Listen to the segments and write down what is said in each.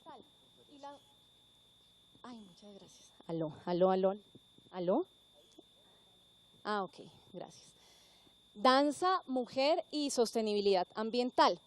ambiental. Y la... Ay, muchas gracias. Aló, aló, aló, aló. Ah, ok, gracias. Danza, mujer y sostenibilidad ambiental.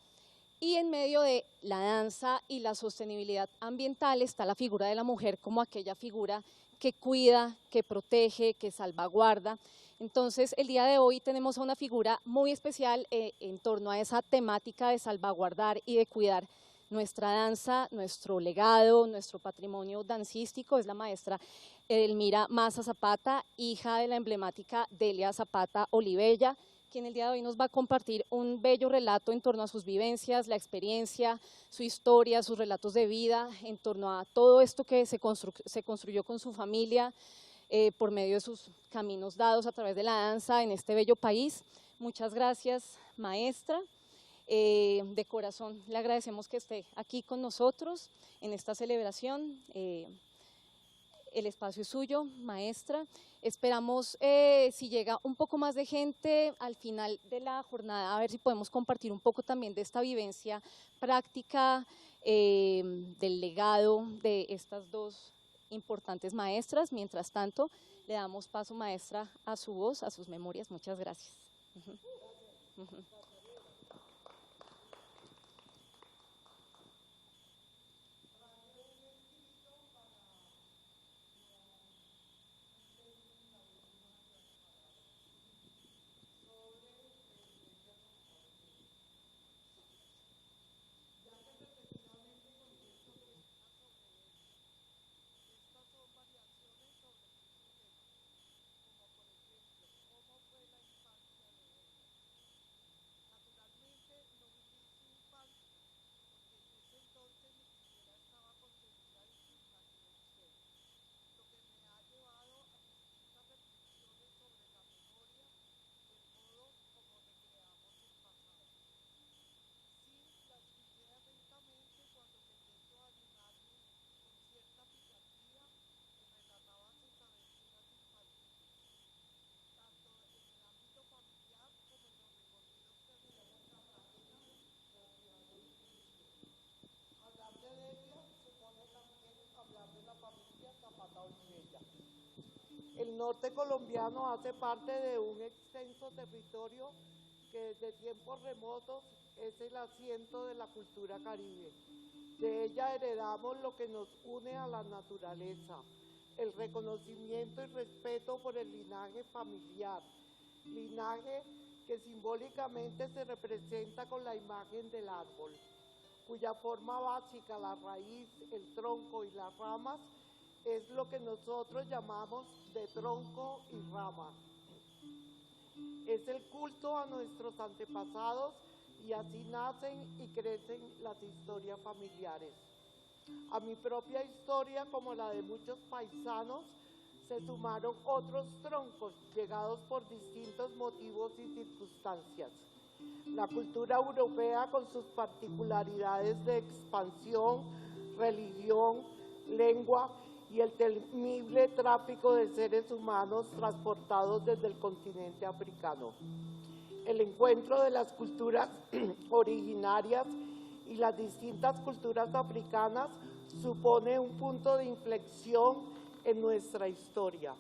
Y en medio de la danza y la sostenibilidad ambiental está la figura de la mujer como aquella figura que cuida, que protege, que salvaguarda. Entonces, el día de hoy tenemos a una figura muy especial en torno a esa temática de salvaguardar y de cuidar nuestra danza, nuestro legado, nuestro patrimonio dancístico. Es la maestra Edelmira Maza Zapata, hija de la emblemática Delia Zapata Olivella, quien el día de hoy nos va a compartir un bello relato en torno a sus vivencias, la experiencia, su historia, sus relatos de vida, en torno a todo esto que se construyó con su familia por medio de sus caminos dados a través de la danza en este bello país. Muchas gracias, maestra. De corazón le agradecemos que esté aquí con nosotros en esta celebración. El espacio es suyo, maestra. Esperamos, si llega un poco más de gente al final de la jornada, a ver si podemos compartir un poco también de esta vivencia práctica, del legado de estas dos importantes maestras. Mientras tanto, le damos paso, maestra, a su voz, a sus memorias. Muchas gracias. El norte colombiano hace parte de un extenso territorio que desde tiempos remotos es el asiento de la cultura caribe. De ella heredamos lo que nos une a la naturaleza, el reconocimiento y respeto por el linaje familiar, linaje que simbólicamente se representa con la imagen del árbol, cuya forma básica, la raíz, el tronco y las ramas, es lo que nosotros llamamos de tronco y rama. Es el culto a nuestros antepasados y así nacen y crecen las historias familiares. A mi propia historia, como la de muchos paisanos, se sumaron otros troncos llegados por distintos motivos y circunstancias. La cultura europea con sus particularidades de expansión, religión, lengua y el temible tráfico de seres humanos transportados desde el continente africano. El encuentro de las culturas originarias y las distintas culturas africanas supone un punto de inflexión en nuestra historia.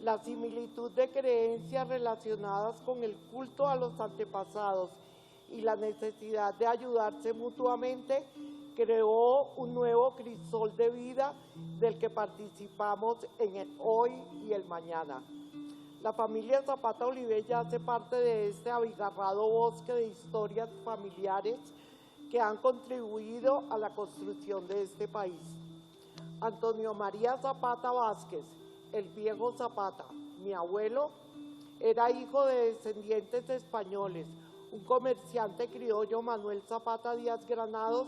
La similitud de creencias relacionadas con el culto a los antepasados y la necesidad de ayudarse mutuamente creó un nuevo crisol de vida del que participamos en el hoy y el mañana. La familia Zapata Olivella hace parte de este abigarrado bosque de historias familiares que han contribuido a la construcción de este país. Antonio María Zapata Vázquez, el viejo Zapata, mi abuelo, era hijo de descendientes españoles, un comerciante criollo, Manuel Zapata Díaz Granados,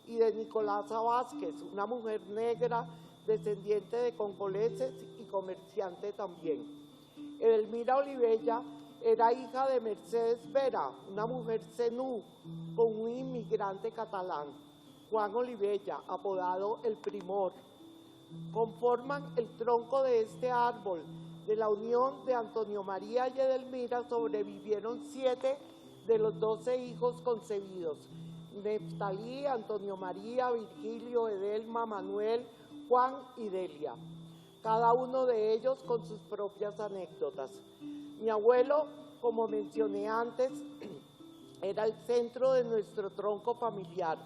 y de Nicolasa Vázquez, una mujer negra, descendiente de congoleses y comerciante también. Edelmira Olivella era hija de Mercedes Vera, una mujer zenú, con un inmigrante catalán, Juan Olivella, apodado El Primor. Conforman el tronco de este árbol. De la unión de Antonio María y Edelmira sobrevivieron 7 de los 12 hijos concebidos. Neftalí, Antonio María, Virgilio, Edelma, Manuel, Juan y Delia, cada uno de ellos con sus propias anécdotas. Mi abuelo, como mencioné antes, era el centro de nuestro tronco familiar,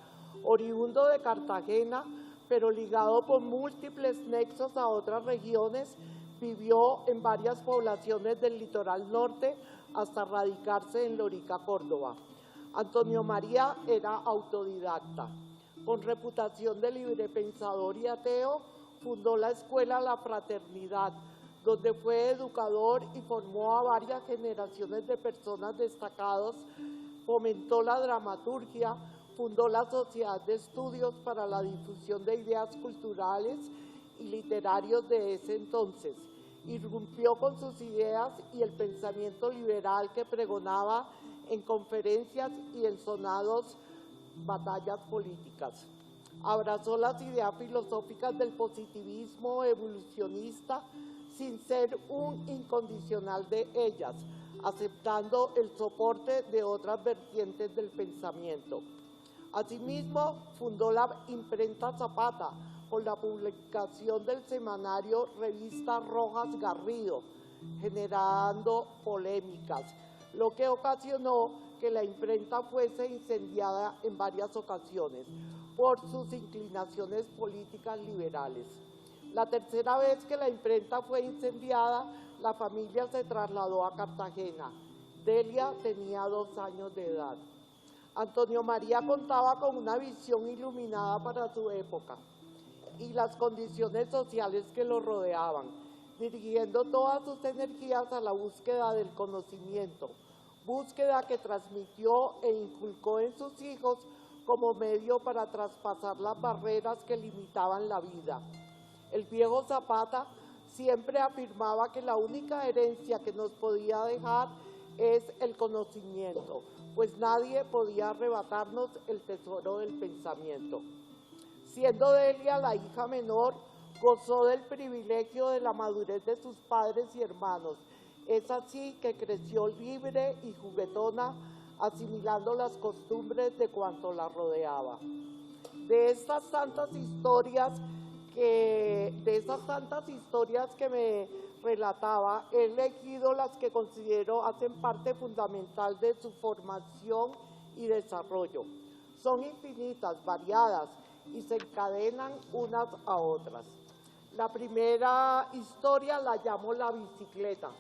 oriundo de Cartagena, pero ligado por múltiples nexos a otras regiones, vivió en varias poblaciones del litoral norte hasta radicarse en Lorica, Córdoba. Antonio María era autodidacta. Con reputación de librepensador y ateo, fundó la escuela La Fraternidad, donde fue educador y formó a varias generaciones de personas destacadas, fomentó la dramaturgia, fundó la Sociedad de Estudios para la Difusión de Ideas Culturales y Literarios de ese entonces. Irrumpió con sus ideas y el pensamiento liberal que pregonaba en conferencias y en sonados batallas políticas. Abrazó las ideas filosóficas del positivismo evolucionista sin ser un incondicional de ellas, aceptando el soporte de otras vertientes del pensamiento. Asimismo, fundó la imprenta Zapata con la publicación del semanario Revista Rojas Garrido, generando polémicas, lo que ocasionó que la imprenta fuese incendiada en varias ocasiones por sus inclinaciones políticas liberales. La tercera vez que la imprenta fue incendiada, la familia se trasladó a Cartagena. Delia tenía 2 años de edad. Antonio María contaba con una visión iluminada para su época y las condiciones sociales que lo rodeaban, dirigiendo todas sus energías a la búsqueda del conocimiento, búsqueda que transmitió e inculcó en sus hijos como medio para traspasar las barreras que limitaban la vida. El viejo Zapata siempre afirmaba que la única herencia que nos podía dejar es el conocimiento, pues nadie podía arrebatarnos el tesoro del pensamiento. Siendo Delia la hija menor, gozó del privilegio de la madurez de sus padres y hermanos. Es así que creció libre y juguetona, asimilando las costumbres de cuanto la rodeaba. De estas tantas historias que me relataba, he elegido las que considero hacen parte fundamental de su formación y desarrollo. Son infinitas, variadas y se encadenan unas a otras. La primera historia la llamo La bicicleta,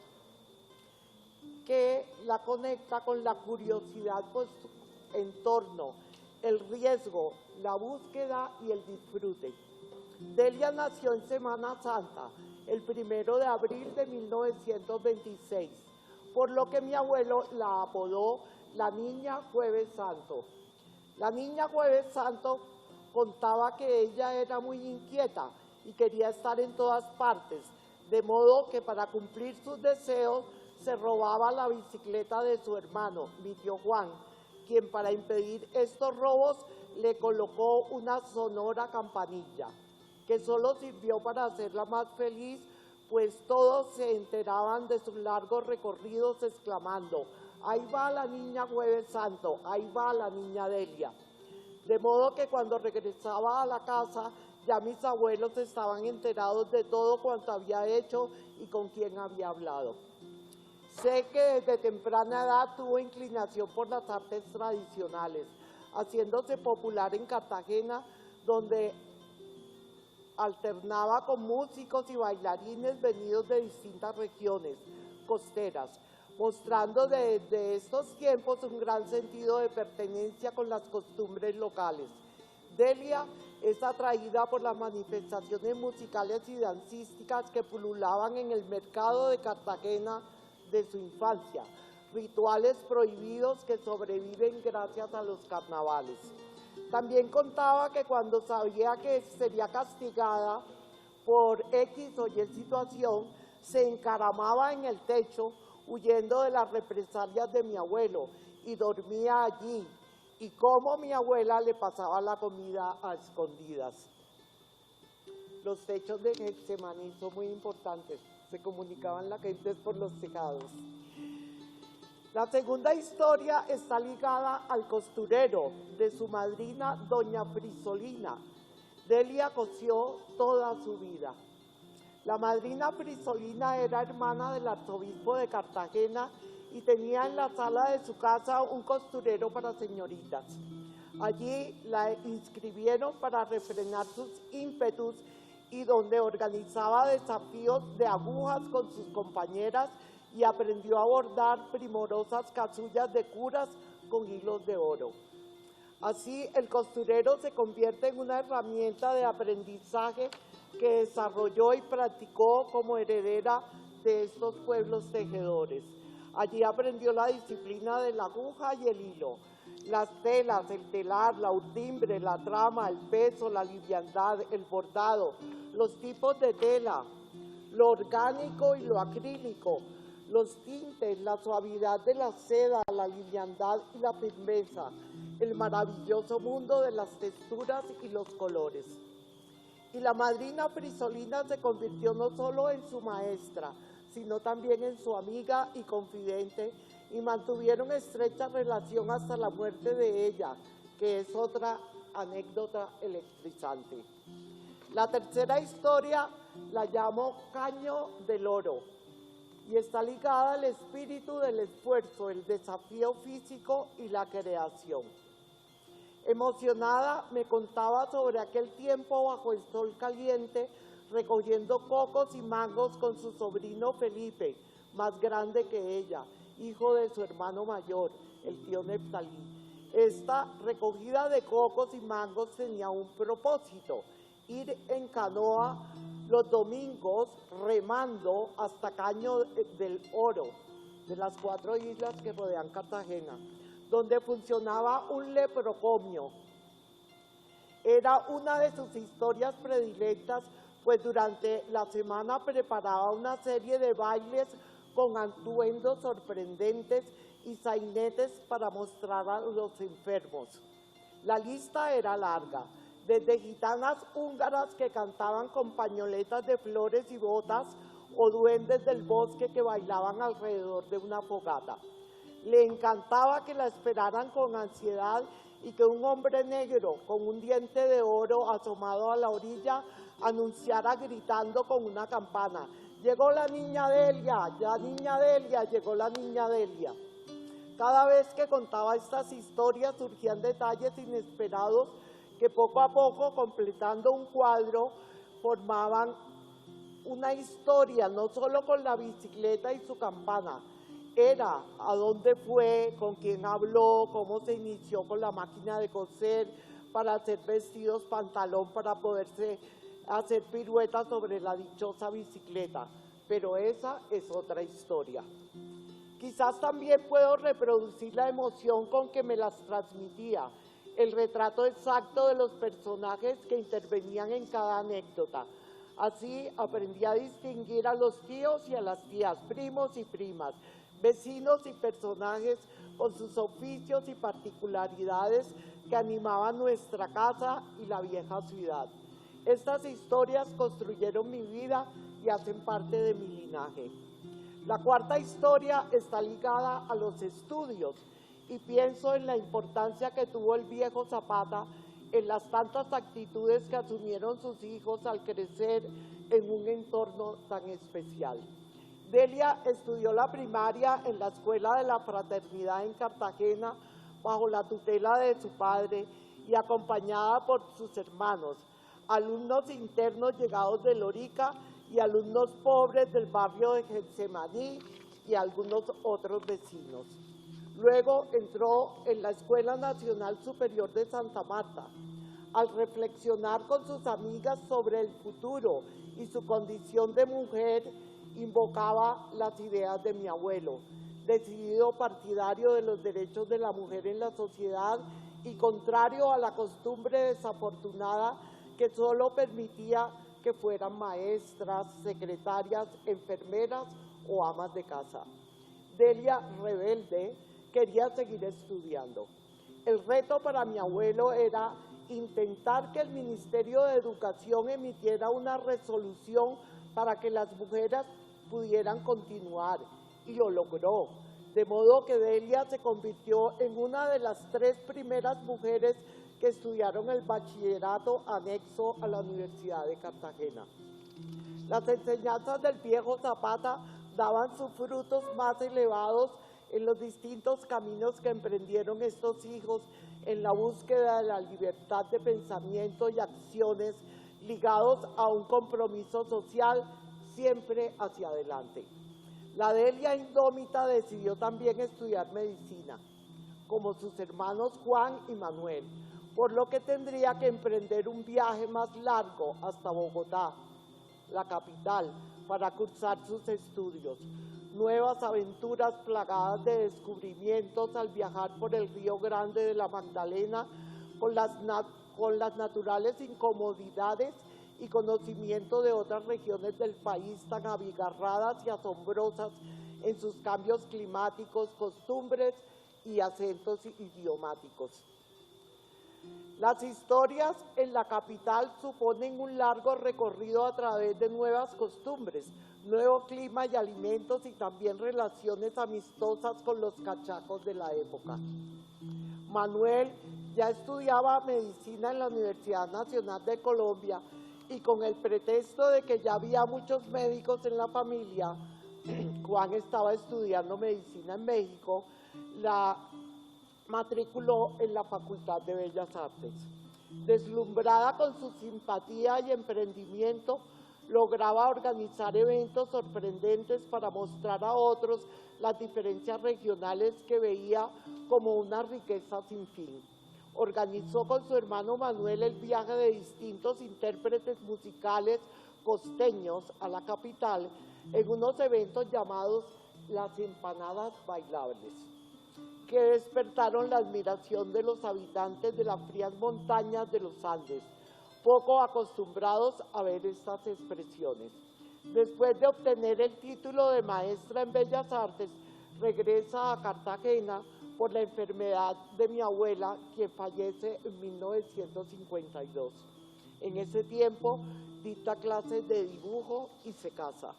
que la conecta con la curiosidad por su entorno, el riesgo, la búsqueda y el disfrute. Delia nació en Semana Santa, el 1 de abril de 1926, por lo que mi abuelo la apodó la Niña Jueves Santo. La Niña Jueves Santo contaba que ella era muy inquieta y quería estar en todas partes, de modo que para cumplir sus deseos se robaba la bicicleta de su hermano, mi tío Juan, quien para impedir estos robos le colocó una sonora campanilla, que solo sirvió para hacerla más feliz, pues todos se enteraban de sus largos recorridos exclamando: «Ahí va la Niña Jueves Santo, ahí va la Niña Delia». De modo que cuando regresaba a la casa, ya mis abuelos estaban enterados de todo cuanto había hecho y con quién había hablado. Sé que desde temprana edad tuvo inclinación por las artes tradicionales, haciéndose popular en Cartagena, donde alternaba con músicos y bailarines venidos de distintas regiones costeras, mostrando desde estos tiempos un gran sentido de pertenencia con las costumbres locales. Delia es atraída por las manifestaciones musicales y dancísticas que pululaban en el mercado de Cartagena de su infancia, rituales prohibidos que sobreviven gracias a los carnavales. También contaba que cuando sabía que sería castigada por X o Y situación, se encaramaba en el techo huyendo de las represalias de mi abuelo y dormía allí, y cómo mi abuela le pasaba la comida a escondidas. Los techos de Getsemaní son muy importantes, se comunicaban las gentes por los tejados. La segunda historia está ligada al costurero de su madrina, doña Frisolina. Delia cosió toda su vida. La madrina Frisolina era hermana del arzobispo de Cartagena y tenía en la sala de su casa un costurero para señoritas. Allí la inscribieron para refrenar sus ímpetus y donde organizaba desafíos de agujas con sus compañeras y aprendió a bordar primorosas casullas de curas con hilos de oro. Así, el costurero se convierte en una herramienta de aprendizaje que desarrolló y practicó como heredera de estos pueblos tejedores. Allí aprendió la disciplina de la aguja y el hilo, las telas, el telar, la urdimbre, la trama, el peso, la liviandad, el bordado, los tipos de tela, lo orgánico y lo acrílico, los tintes, la suavidad de la seda, la liviandad y la firmeza, el maravilloso mundo de las texturas y los colores. Y la madrina Frisolina se convirtió no solo en su maestra, sino también en su amiga y confidente, y mantuvieron estrecha relación hasta la muerte de ella, que es otra anécdota electrizante. La tercera historia la llamo Caño del Oro, y está ligada al espíritu del esfuerzo, el desafío físico y la creación. Emocionada me contaba sobre aquel tiempo bajo el sol caliente, recogiendo cocos y mangos con su sobrino Felipe, más grande que ella, hijo de su hermano mayor, el tío Neftalí. Esta recogida de cocos y mangos tenía un propósito: ir en canoa los domingos remando hasta Caño del Oro, de las 4 islas que rodean Cartagena, donde funcionaba un leprocomio. Era una de sus historias predilectas, pues durante la semana preparaba una serie de bailes con atuendos sorprendentes y sainetes para mostrar a los enfermos. La lista era larga, desde gitanas húngaras que cantaban con pañoletas de flores y botas, o duendes del bosque que bailaban alrededor de una fogata. Le encantaba que la esperaran con ansiedad y que un hombre negro con un diente de oro asomado a la orilla anunciara gritando con una campana: «Llegó la niña Delia, la niña Delia, llegó la niña Delia». Cada vez que contaba estas historias surgían detalles inesperados que poco a poco, completando un cuadro, formaban una historia, no solo con la bicicleta y su campana. Era a dónde fue, con quién habló, cómo se inició con la máquina de coser para hacer vestidos, pantalón, para poderse hacer piruetas sobre la dichosa bicicleta. Pero esa es otra historia. Quizás también puedo reproducir la emoción con que me las transmitía, el retrato exacto de los personajes que intervenían en cada anécdota. Así aprendí a distinguir a los tíos y a las tías, primos y primas, vecinos y personajes con sus oficios y particularidades que animaban nuestra casa y la vieja ciudad. Estas historias construyeron mi vida y hacen parte de mi linaje. La cuarta historia está ligada a los estudios y pienso en la importancia que tuvo el viejo Zapata en las tantas actitudes que asumieron sus hijos al crecer en un entorno tan especial. Delia estudió la primaria en la Escuela de la Fraternidad en Cartagena bajo la tutela de su padre y acompañada por sus hermanos, alumnos internos llegados de Lorica y alumnos pobres del barrio de Getsemaní y algunos otros vecinos. Luego entró en la Escuela Nacional Superior de Santa Marta. Al reflexionar con sus amigas sobre el futuro y su condición de mujer, invocaba las ideas de mi abuelo, decidido partidario de los derechos de la mujer en la sociedad y contrario a la costumbre desafortunada que solo permitía que fueran maestras, secretarias, enfermeras o amas de casa. Delia, rebelde, quería seguir estudiando. El reto para mi abuelo era intentar que el Ministerio de Educación emitiera una resolución para que las mujeres pudieran continuar, y lo logró. de modo que Delia se convirtió en una de las 3 primeras mujeres que estudiaron el bachillerato anexo a la Universidad de Cartagena. Las enseñanzas del viejo Zapata daban sus frutos más elevados en los distintos caminos que emprendieron estos hijos en la búsqueda de la libertad de pensamiento y acciones ligados a un compromiso social siempre hacia adelante. La Delia indómita decidió también estudiar medicina, como sus hermanos Juan y Manuel, por lo que tendría que emprender un viaje más largo hasta Bogotá, la capital, para cursar sus estudios. Nuevas aventuras plagadas de descubrimientos al viajar por el Río Grande de la Magdalena, con las naturales incomodidades y conocimiento de otras regiones del país tan abigarradas y asombrosas en sus cambios climáticos, costumbres y acentos idiomáticos. Las historias en la capital suponen un largo recorrido a través de nuevas costumbres, nuevo clima y alimentos y también relaciones amistosas con los cachacos de la época. Manuel ya estudiaba medicina en la Universidad Nacional de Colombia y con el pretexto de que ya había muchos médicos en la familia, Juan estaba estudiando medicina en México, la matriculó en la Facultad de Bellas Artes. Deslumbrada con su simpatía y emprendimiento, lograba organizar eventos sorprendentes para mostrar a otros las diferencias regionales que veía como una riqueza sin fin. Organizó con su hermano Manuel el viaje de distintos intérpretes musicales costeños a la capital en unos eventos llamados las empanadas bailables, que despertaron la admiración de los habitantes de las frías montañas de los Andes, poco acostumbrados a ver estas expresiones. Después de obtener el título de maestra en Bellas Artes, regresa a Cartagena por la enfermedad de mi abuela, quien fallece en 1952. En ese tiempo dicta clases de dibujo y se casa.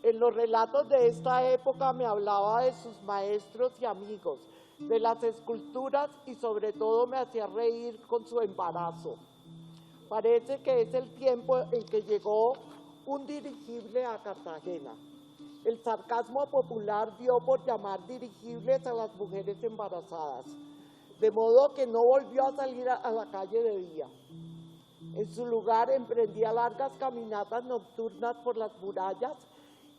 En los relatos de esta época me hablaba de sus maestros y amigos, de las esculturas y sobre todo me hacía reír con su embarazo. Parece que es el tiempo en que llegó un dirigible a Cartagena. El sarcasmo popular dio por llamar dirigibles a las mujeres embarazadas, de modo que no volvió a salir a la calle de día. En su lugar emprendía largas caminatas nocturnas por las murallas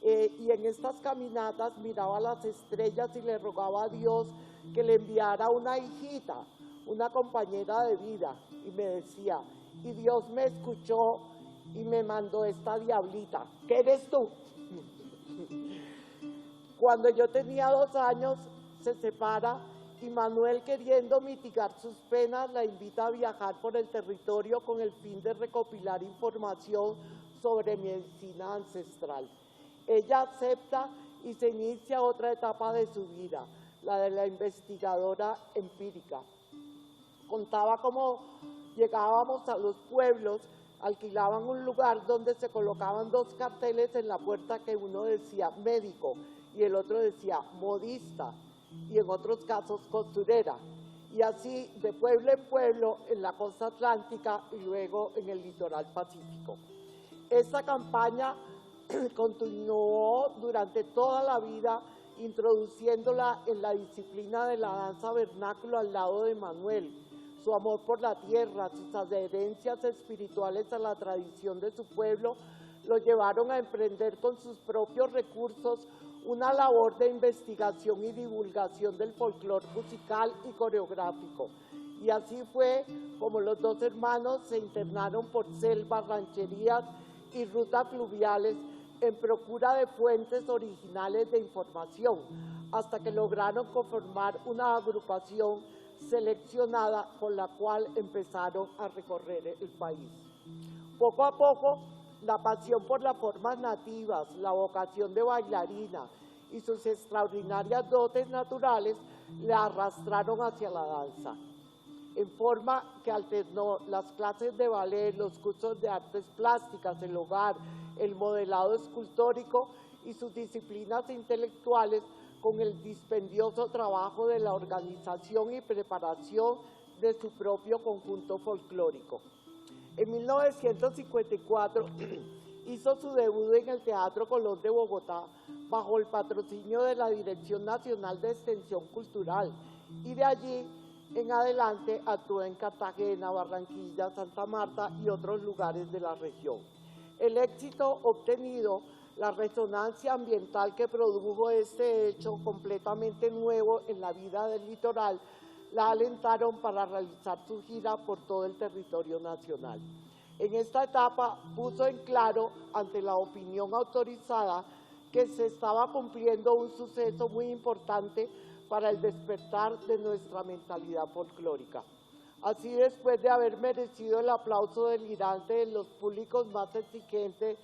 y en estas caminatas miraba las estrellas y le rogaba a Dios que le enviara una hijita, una compañera de vida, y me decía, y Dios me escuchó y me mandó esta diablita. ¿Qué eres tú? Cuando yo tenía 2 años, se separa y Manuel, queriendo mitigar sus penas, la invita a viajar por el territorio con el fin de recopilar información sobre medicina ancestral. Ella acepta y se inicia otra etapa de su vida, la de la investigadora empírica. Contaba cómo llegábamos a los pueblos, alquilaban un lugar donde se colocaban 2 carteles en la puerta que uno decía médico y el otro decía modista y en otros casos costurera. Y así de pueblo en pueblo en la costa atlántica y luego en el litoral pacífico. Esta campaña continuó durante toda la vida, introduciéndola en la disciplina de la danza vernáculo al lado de Manuel. Su amor por la tierra, sus adherencias espirituales a la tradición de su pueblo, lo llevaron a emprender con sus propios recursos una labor de investigación y divulgación del folclore musical y coreográfico. Y así fue como los 2 hermanos se internaron por selvas, rancherías y rutas fluviales en procura de fuentes originales de información, hasta que lograron conformar una agrupación seleccionada con la cual empezaron a recorrer el país. Poco a poco, la pasión por las formas nativas, la vocación de bailarina y sus extraordinarias dotes naturales la arrastraron hacia la danza, en forma que alternó las clases de ballet, los cursos de artes plásticas, el hogar, el modelado escultórico y sus disciplinas intelectuales con el dispendioso trabajo de la organización y preparación de su propio conjunto folclórico. En 1954 hizo su debut en el Teatro Colón de Bogotá bajo el patrocinio de la Dirección Nacional de Extensión Cultural y de allí en adelante actuó en Cartagena, Barranquilla, Santa Marta y otros lugares de la región. El éxito obtenido, la resonancia ambiental que produjo este hecho completamente nuevo en la vida del litoral, la alentaron para realizar su gira por todo el territorio nacional. En esta etapa puso en claro ante la opinión autorizada que se estaba cumpliendo un suceso muy importante para el despertar de nuestra mentalidad folclórica. Así, después de haber merecido el aplauso delirante de los públicos más exigentes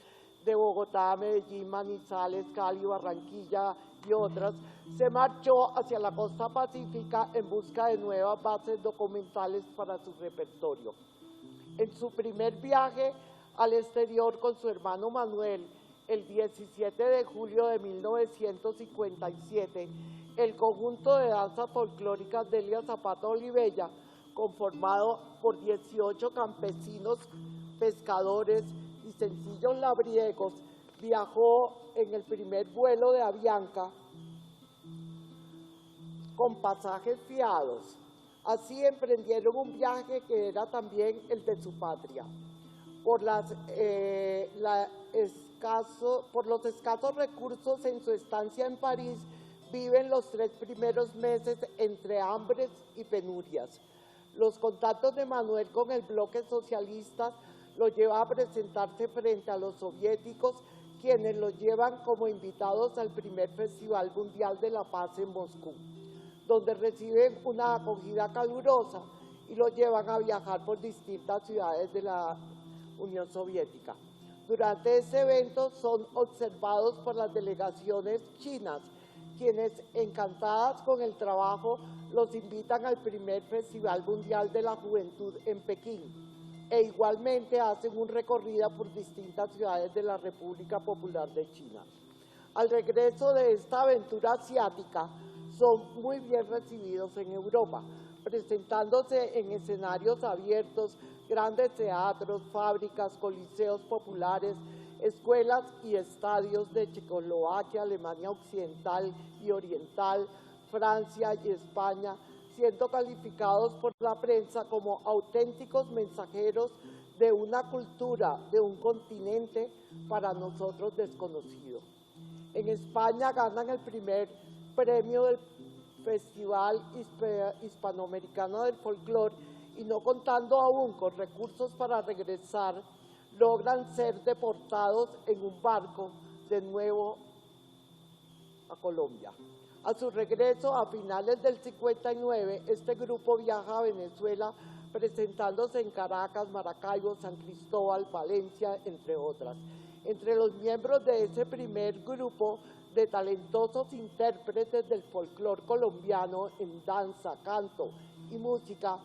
de Bogotá, Medellín, Manizales, Cali, Barranquilla y otras, se marchó hacia la costa pacífica en busca de nuevas bases documentales para su repertorio. En su primer viaje al exterior con su hermano Manuel, el 17 de julio de 1957, el conjunto de danzas folclóricas Delia Zapata Olivella, conformado por 18 campesinos, pescadores y sencillos labriegos, viajó en el primer vuelo de Avianca con pasajes fiados. Así emprendieron un viaje que era también el de su patria. Por los escasos recursos en su estancia en París, viven los 3 primeros meses entre hambres y penurias. Los contactos de Manuel con el bloque socialista lo lleva a presentarse frente a los soviéticos, quienes lo llevan como invitados al primer Festival Mundial de la Paz en Moscú, donde reciben una acogida calurosa y lo llevan a viajar por distintas ciudades de la Unión Soviética. Durante ese evento son observados por las delegaciones chinas, quienes, encantadas con el trabajo, los invitan al primer Festival Mundial de la Juventud en Pekín, e igualmente hacen un recorrido por distintas ciudades de la República Popular de China. Al regreso de esta aventura asiática, son muy bien recibidos en Europa, presentándose en escenarios abiertos, grandes teatros, fábricas, coliseos populares, escuelas y estadios de Checoslovaquia, Alemania Occidental y Oriental, Francia y España, siendo calificados por la prensa como auténticos mensajeros de una cultura, de un continente para nosotros desconocido. En España ganan el primer premio del Festival Hispanoamericano del Folclor y, no contando aún con recursos para regresar, logran ser deportados en un barco de nuevo a Colombia. A su regreso, a finales del 59, este grupo viaja a Venezuela, presentándose en Caracas, Maracaibo, San Cristóbal, Valencia, entre otras. Entre los miembros de ese primer grupo de talentosos intérpretes del folclor colombiano en danza, canto y música,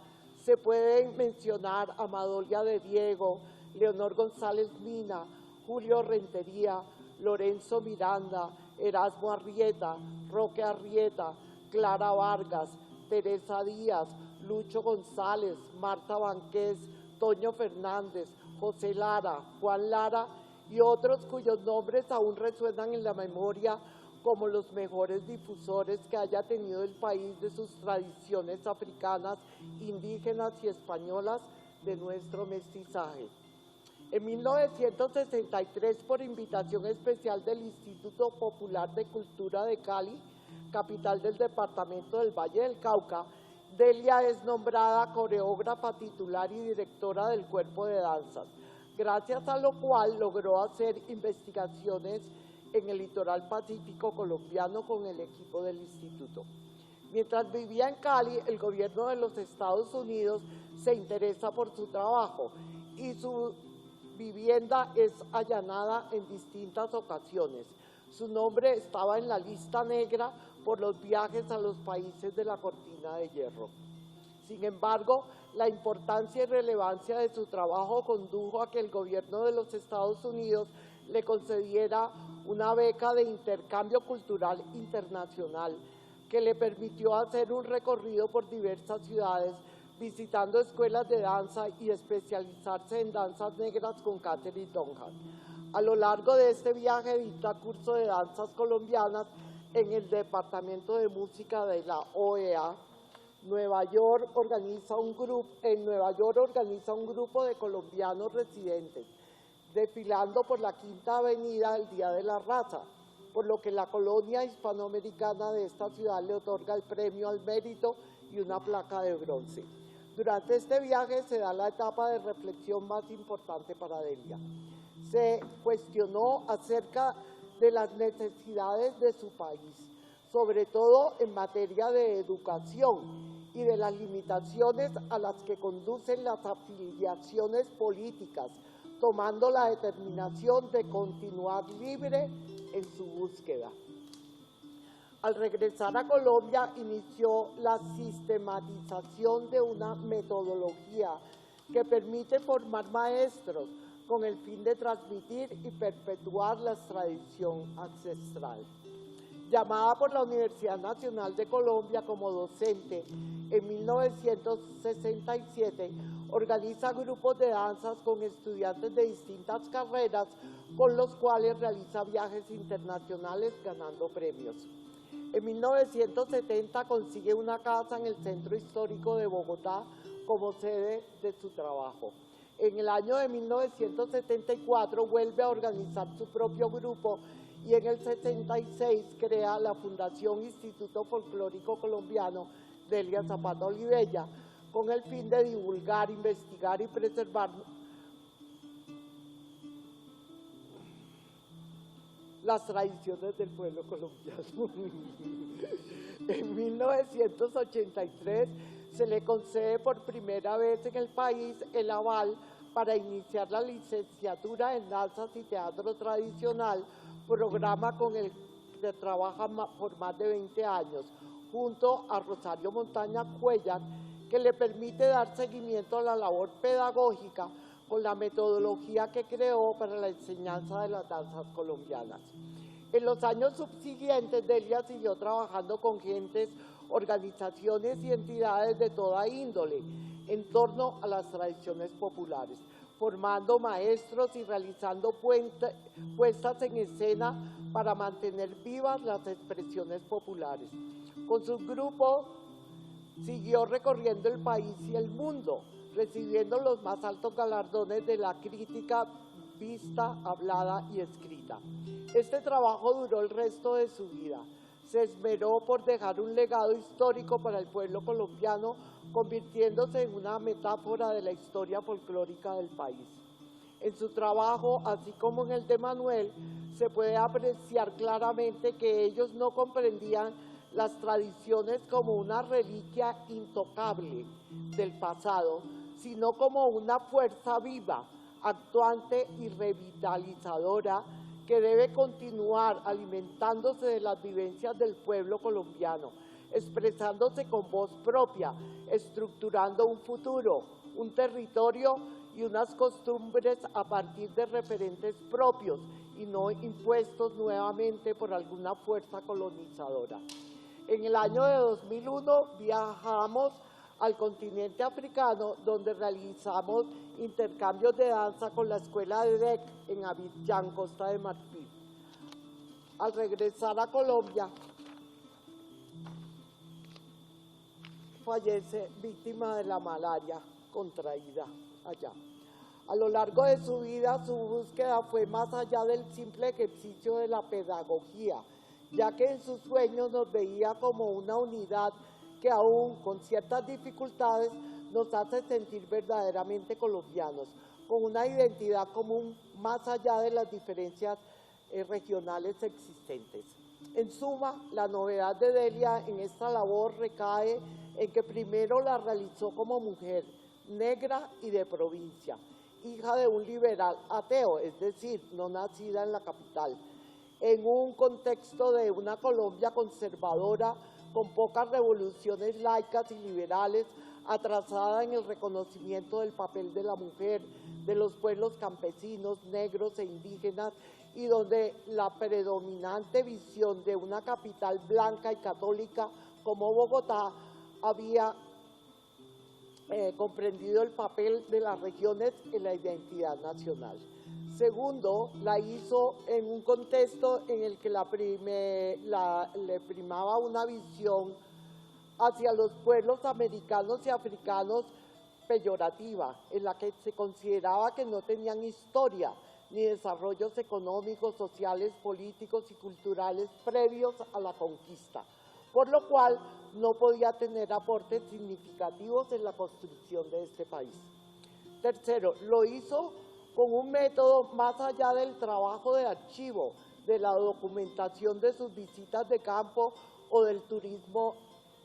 se pueden mencionar a Madolia de Diego, Leonor González Mina, Julio Rentería, Lorenzo Miranda, Erasmo Arrieta, Roque Arrieta, Clara Vargas, Teresa Díaz, Lucho González, Marta Banqués, Toño Fernández, José Lara, Juan Lara y otros cuyos nombres aún resuenan en la memoria como los mejores difusores que haya tenido el país de sus tradiciones africanas, indígenas y españolas de nuestro mestizaje. En 1963, por invitación especial del Instituto Popular de Cultura de Cali, capital del departamento del Valle del Cauca, Delia es nombrada coreógrafa titular y directora del cuerpo de danzas, gracias a lo cual logró hacer investigaciones en el litoral pacífico colombiano con el equipo del instituto. Mientras vivía en Cali, el gobierno de los Estados Unidos se interesa por su trabajo y su vivienda es allanada en distintas ocasiones. Su nombre estaba en la lista negra por los viajes a los países de la Cortina de Hierro. Sin embargo, la importancia y relevancia de su trabajo condujo a que el gobierno de los Estados Unidos le concediera una beca de intercambio cultural internacional que le permitió hacer un recorrido por diversas ciudades, visitando escuelas de danza y especializarse en danzas negras con Catherine Dunham. A lo largo de este viaje dicta curso de danzas colombianas en el Departamento de Música de la OEA. En Nueva York organiza un grupo de colombianos residentes, desfilando por la Quinta Avenida el Día de la Raza, por lo que la colonia hispanoamericana de esta ciudad le otorga el premio al mérito y una placa de bronce. Durante este viaje se da la etapa de reflexión más importante para Delia. Se cuestionó acerca de las necesidades de su país, sobre todo en materia de educación y de las limitaciones a las que conducen las afiliaciones políticas, tomando la determinación de continuar libre en su búsqueda. Al regresar a Colombia, inició la sistematización de una metodología que permite formar maestros con el fin de transmitir y perpetuar la tradición ancestral. Llamada por la Universidad Nacional de Colombia como docente, en 1967 organiza grupos de danzas con estudiantes de distintas carreras, con los cuales realiza viajes internacionales ganando premios. En 1970 consigue una casa en el Centro Histórico de Bogotá como sede de su trabajo. En el año de 1974 vuelve a organizar su propio grupo y en el 76 crea la Fundación Instituto Folclórico Colombiano Delia Zapata Olivella, con el fin de divulgar, investigar y preservar las tradiciones del pueblo colombiano. En 1983 se le concede por primera vez en el país el aval para iniciar la licenciatura en danzas y teatro tradicional, programa con el que trabaja por más de 20 años, junto a Rosario Montaña Cuellar, que le permite dar seguimiento a la labor pedagógica con la metodología que creó para la enseñanza de las danzas colombianas. En los años subsiguientes, Delia siguió trabajando con gentes, organizaciones y entidades de toda índole en torno a las tradiciones populares, formando maestros y realizando puestas en escena para mantener vivas las expresiones populares. Con su grupo siguió recorriendo el país y el mundo, recibiendo los más altos galardones de la crítica vista, hablada y escrita. Este trabajo duró el resto de su vida. Se esmeró por dejar un legado histórico para el pueblo colombiano, convirtiéndose en una metáfora de la historia folclórica del país. En su trabajo, así como en el de Manuel, se puede apreciar claramente que ellos no comprendían las tradiciones como una reliquia intocable del pasado, sino como una fuerza viva, actuante y revitalizadora que debe continuar alimentándose de las vivencias del pueblo colombiano, expresándose con voz propia, estructurando un futuro, un territorio y unas costumbres a partir de referentes propios y no impuestos nuevamente por alguna fuerza colonizadora. En el año de 2001 viajamos al continente africano, donde realizamos intercambios de danza con la escuela de DEC en Abidjan, Costa de Marfil. Al regresar a Colombia, fallece víctima de la malaria contraída allá. A lo largo de su vida, su búsqueda fue más allá del simple ejercicio de la pedagogía, ya que en sus sueños nos veía como una unidad que aún con ciertas dificultades nos hace sentir verdaderamente colombianos, con una identidad común más allá de las diferencias regionales existentes. En suma, la novedad de Delia en esta labor recae en que primero la realizó como mujer, negra y de provincia, hija de un liberal ateo, es decir, no nacida en la capital, en un contexto de una Colombia conservadora con pocas revoluciones laicas y liberales, atrasada en el reconocimiento del papel de la mujer, de los pueblos campesinos, negros e indígenas, y donde la predominante visión de una capital blanca y católica como Bogotá había comprendido el papel de las regiones en la identidad nacional. Segundo, la hizo en un contexto en el que le primaba una visión hacia los pueblos americanos y africanos peyorativa, en la que se consideraba que no tenían historia ni desarrollos económicos, sociales, políticos y culturales previos a la conquista, por lo cual no podía tener aportes significativos en la construcción de este país. Tercero, lo hizo con un método más allá del trabajo de archivo, de la documentación de sus visitas de campo o del turismo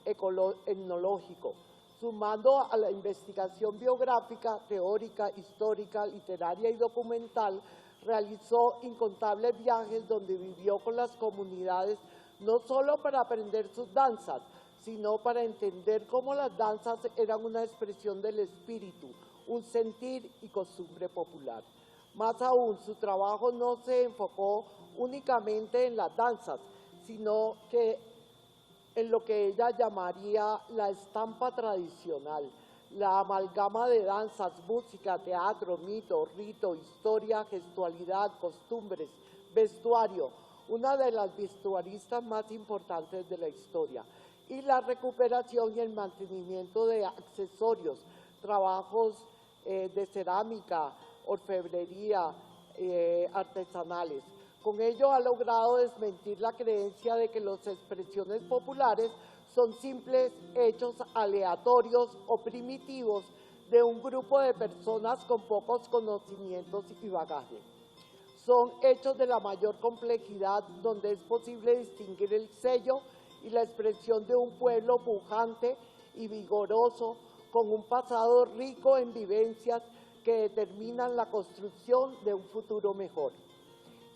etnológico, sumando a la investigación biográfica, teórica, histórica, literaria y documental. Realizó incontables viajes donde vivió con las comunidades, no solo para aprender sus danzas, sino para entender cómo las danzas eran una expresión del espíritu, un sentir y costumbre popular. Más aún, su trabajo no se enfocó únicamente en las danzas, sino que en lo que ella llamaría la estampa tradicional, la amalgama de danzas, música, teatro, mito, rito, historia, gestualidad, costumbres, vestuario, una de las vestuaristas más importantes de la historia, y la recuperación y el mantenimiento de accesorios, trabajos de cerámica, orfebrería, artesanales. Con ello ha logrado desmentir la creencia de que las expresiones populares son simples hechos aleatorios o primitivos de un grupo de personas con pocos conocimientos y bagaje. Son hechos de la mayor complejidad, donde es posible distinguir el sello y la expresión de un pueblo pujante y vigoroso, con un pasado rico en vivencias que determinan la construcción de un futuro mejor.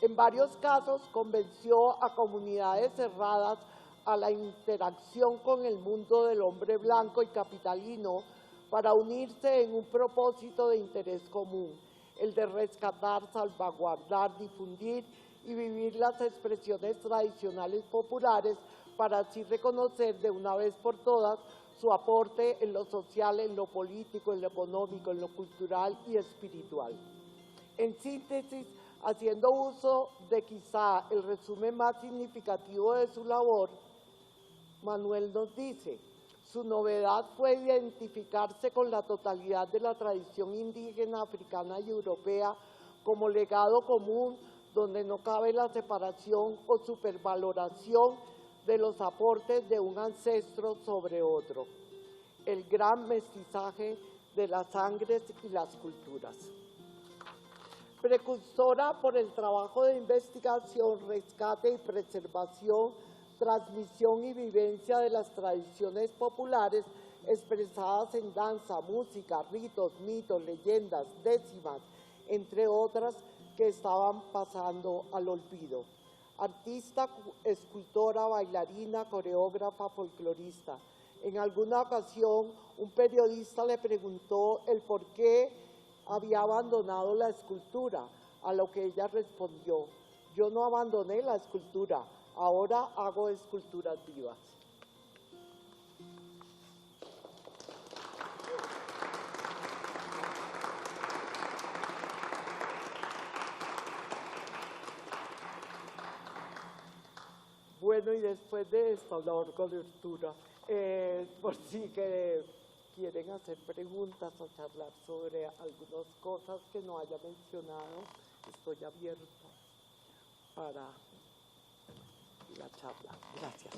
En varios casos convenció a comunidades cerradas a la interacción con el mundo del hombre blanco y capitalino para unirse en un propósito de interés común, el de rescatar, salvaguardar, difundir y vivir las expresiones tradicionales populares para así reconocer de una vez por todas su aporte en lo social, en lo político, en lo económico, en lo cultural y espiritual. En síntesis, haciendo uso de quizá el resumen más significativo de su labor, Manuel nos dice: su novedad fue identificarse con la totalidad de la tradición indígena, africana y europea como legado común, donde no cabe la separación o supervaloración de los aportes de un ancestro sobre otro, el gran mestizaje de las sangres y las culturas. Precursora por el trabajo de investigación, rescate y preservación, transmisión y vivencia de las tradiciones populares expresadas en danza, música, ritos, mitos, leyendas, décimas, entre otras que estaban pasando al olvido. Artista, escultora, bailarina, coreógrafa, folclorista. En alguna ocasión, un periodista le preguntó el por qué había abandonado la escultura, a lo que ella respondió: yo no abandoné la escultura, ahora hago esculturas vivas. Bueno, y después de esta larga lectura, por si que quieren hacer preguntas o charlar sobre algunas cosas que no haya mencionado, estoy abierta para la charla. Gracias.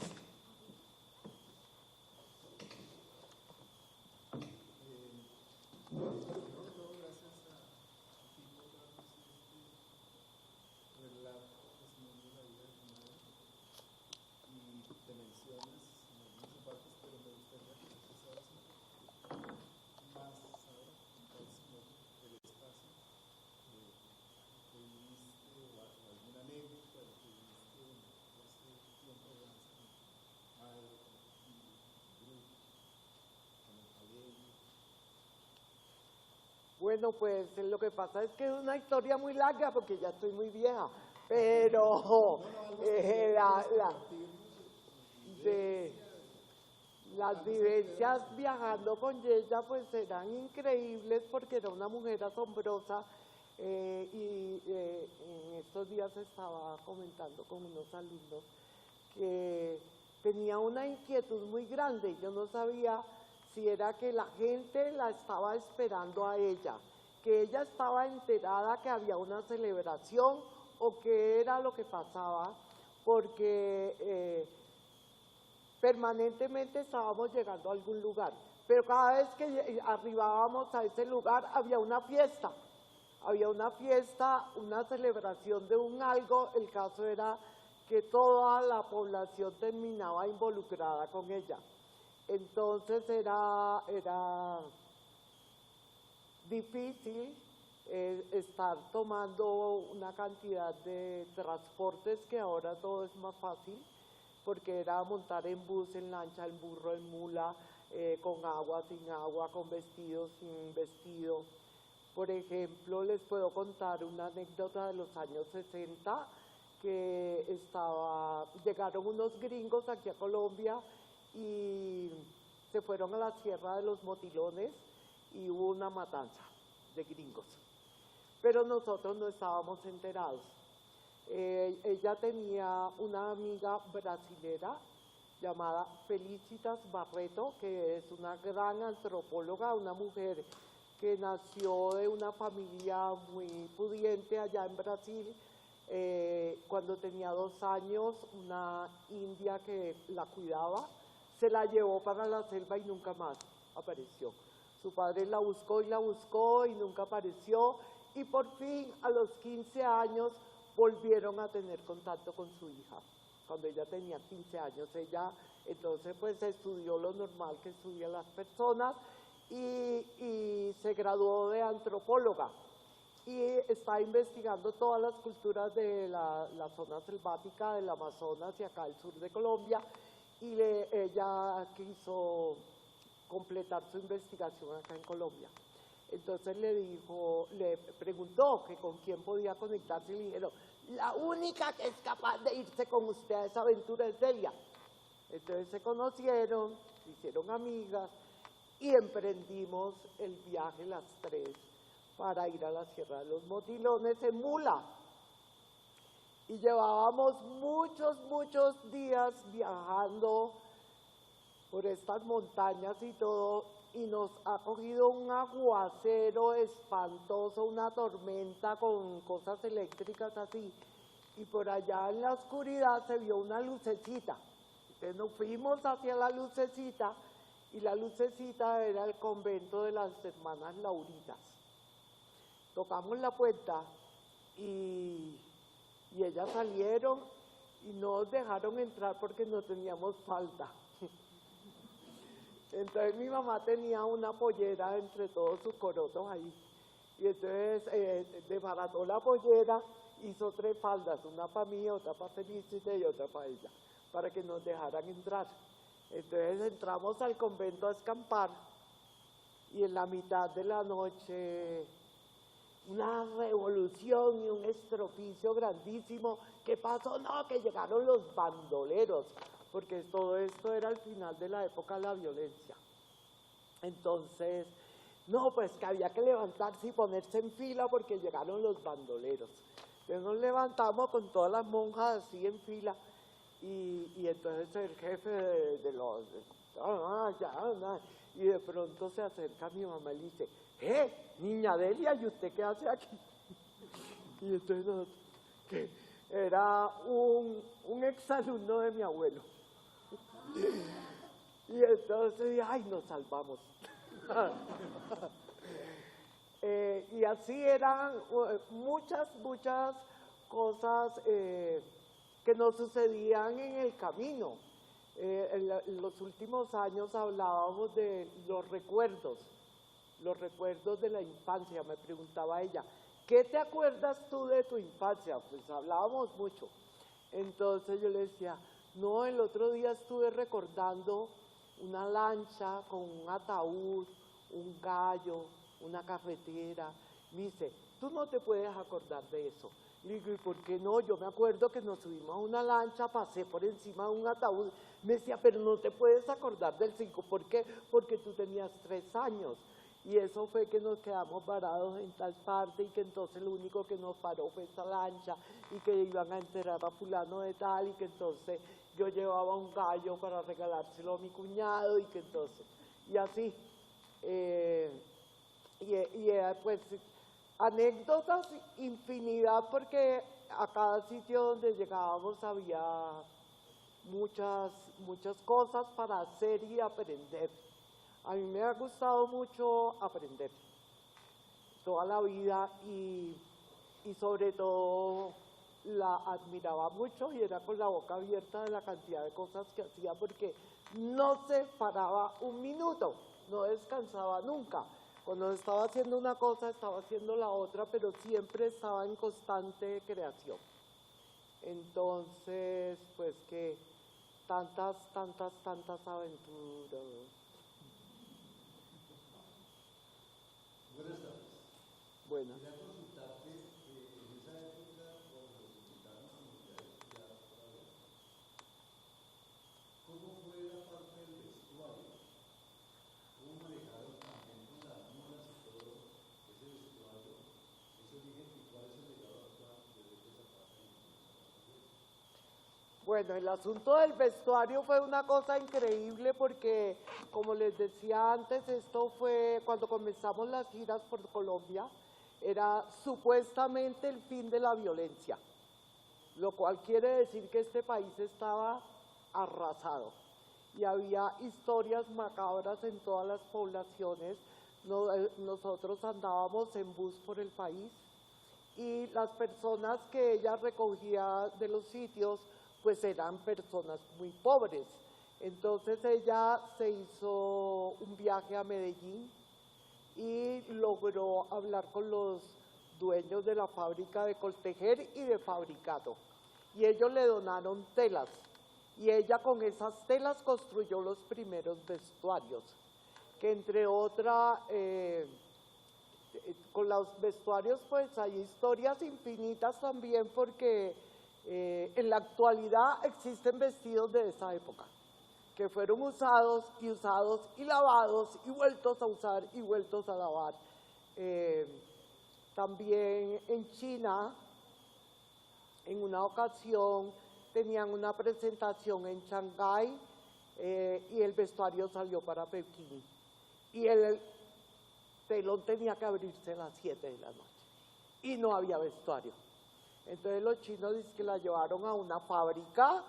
Bueno, pues lo que pasa es que es una historia muy larga porque ya estoy muy vieja, pero de las vivencias viajando con ella pues eran increíbles porque era una mujer asombrosa en estos días estaba comentando con unos alumnos que tenía una inquietud muy grande. Yo no sabía si era que la gente la estaba esperando a ella, que ella estaba enterada que había una celebración o qué era lo que pasaba, porque permanentemente estábamos llegando a algún lugar, pero cada vez que arribábamos a ese lugar había una fiesta, una celebración de un algo. El caso era que toda la población terminaba involucrada con ella. Entonces era difícil estar tomando una cantidad de transportes, que ahora todo es más fácil, porque era montar en bus, en lancha, en burro, en mula, con agua, sin agua, con vestido, sin vestido. Por ejemplo, les puedo contar una anécdota de los años 60, que llegaron unos gringos aquí a Colombia y se fueron a la Sierra de los Motilones y hubo una matanza de gringos. Pero nosotros no estábamos enterados. Ella tenía una amiga brasilera llamada Felicitas Barreto, que es una gran antropóloga, una mujer que nació de una familia muy pudiente allá en Brasil. Cuando tenía 2 años, una india que la cuidaba se la llevó para la selva y nunca más apareció. Su padre la buscó y nunca apareció, y por fin a los 15 años volvieron a tener contacto con su hija. Cuando ella tenía 15 años, ella entonces pues estudió lo normal que estudian las personas y se graduó de antropóloga y está investigando todas las culturas de la zona selvática del Amazonas y acá al sur de Colombia, y ella quiso completar su investigación acá en Colombia. Entonces le preguntó que con quién podía conectarse y le dijeron: la única que es capaz de irse con usted a esa aventura es Delia. Entonces se conocieron, se hicieron amigas y emprendimos el viaje las 3 para ir a la Sierra de los Motilones en mula. Y llevábamos muchos días viajando por estas montañas y todo, y nos ha cogido un aguacero espantoso, una tormenta con cosas eléctricas así, y por allá en la oscuridad se vio una lucecita. Entonces nos fuimos hacia la lucecita, y la lucecita era el convento de las hermanas Lauritas. Tocamos la puerta y ellas salieron y no nos dejaron entrar porque no teníamos falda. Entonces mi mamá tenía una pollera entre todos sus corotos ahí, y entonces desbarató la pollera, hizo 3 faldas, una para mí, otra para Felicite y otra para ella, para que nos dejaran entrar. Entonces entramos al convento a escampar, y en la mitad de la noche una revolución y un estropicio grandísimo. ¿Qué pasó? No, que llegaron los bandoleros, porque todo esto era al final de la época de la violencia. Entonces, no, pues que había que levantarse y ponerse en fila porque llegaron los bandoleros. Entonces nos levantamos con todas las monjas así en fila, y entonces el jefe de los... y de pronto se acerca a mi mamá y le dice: niña Delia, ¿y usted qué hace aquí? Y entonces nosotros, que era un exalumno de mi abuelo. Y entonces, ay, nos salvamos. Y así eran muchas cosas que nos sucedían en el camino. En los últimos años hablábamos de los recuerdos de la infancia. Me preguntaba ella: ¿qué te acuerdas tú de tu infancia? Pues hablábamos mucho. Entonces yo le decía: no, el otro día estuve recordando una lancha con un ataúd, un gallo, una carretera. Me dice, tú no te puedes acordar de eso. Le digo, ¿y por qué no? Yo me acuerdo que nos subimos a una lancha, pasé por encima de un ataúd. Me decía, pero no te puedes acordar del 5. ¿Por qué? Porque tú tenías 3 años. Y eso fue que nos quedamos varados en tal parte y que entonces lo único que nos paró fue esa lancha y que iban a enterrar a fulano de tal y que entonces yo llevaba un gallo para regalárselo a mi cuñado y que entonces, y así. Pues anécdotas infinidad porque a cada sitio donde llegábamos había muchas cosas para hacer y aprender. A mí me ha gustado mucho aprender toda la vida y sobre todo la admiraba mucho y era con la boca abierta de la cantidad de cosas que hacía porque no se paraba un minuto, no descansaba nunca. Cuando estaba haciendo una cosa, estaba haciendo la otra, pero siempre estaba en constante creación. Entonces, pues que tantas aventuras. Buenas tardes. Bueno. Quería consultarte, en esa época, cuando los invitaron a comunidades ya para ver, ¿cómo fue la parte del vestuario? ¿Cómo manejaron también con las modas y todo ese vestuario, ese origen y cuál es el legado actual desde esa parte? Bueno, el asunto del vestuario fue una cosa increíble porque, como les decía antes, esto fue cuando comenzamos las giras por Colombia, era supuestamente el fin de la violencia, lo cual quiere decir que este país estaba arrasado y había historias macabras en todas las poblaciones. Nosotros andábamos en bus por el país y las personas que ella recogía de los sitios pues eran personas muy pobres. Entonces ella se hizo un viaje a Medellín y logró hablar con los dueños de la fábrica de Coltejer y de Fabricado. Y ellos le donaron telas y ella con esas telas construyó los primeros vestuarios, que entre otras, con los vestuarios pues hay historias infinitas también porque en la actualidad existen vestidos de esa época que fueron usados y lavados y vueltos a usar y vueltos a lavar. También en China, en una ocasión, tenían una presentación en Shanghái y el vestuario salió para Pekín. Y el telón tenía que abrirse a las 7 de la noche y no había vestuario. Entonces los chinos dicen que la llevaron a una fábrica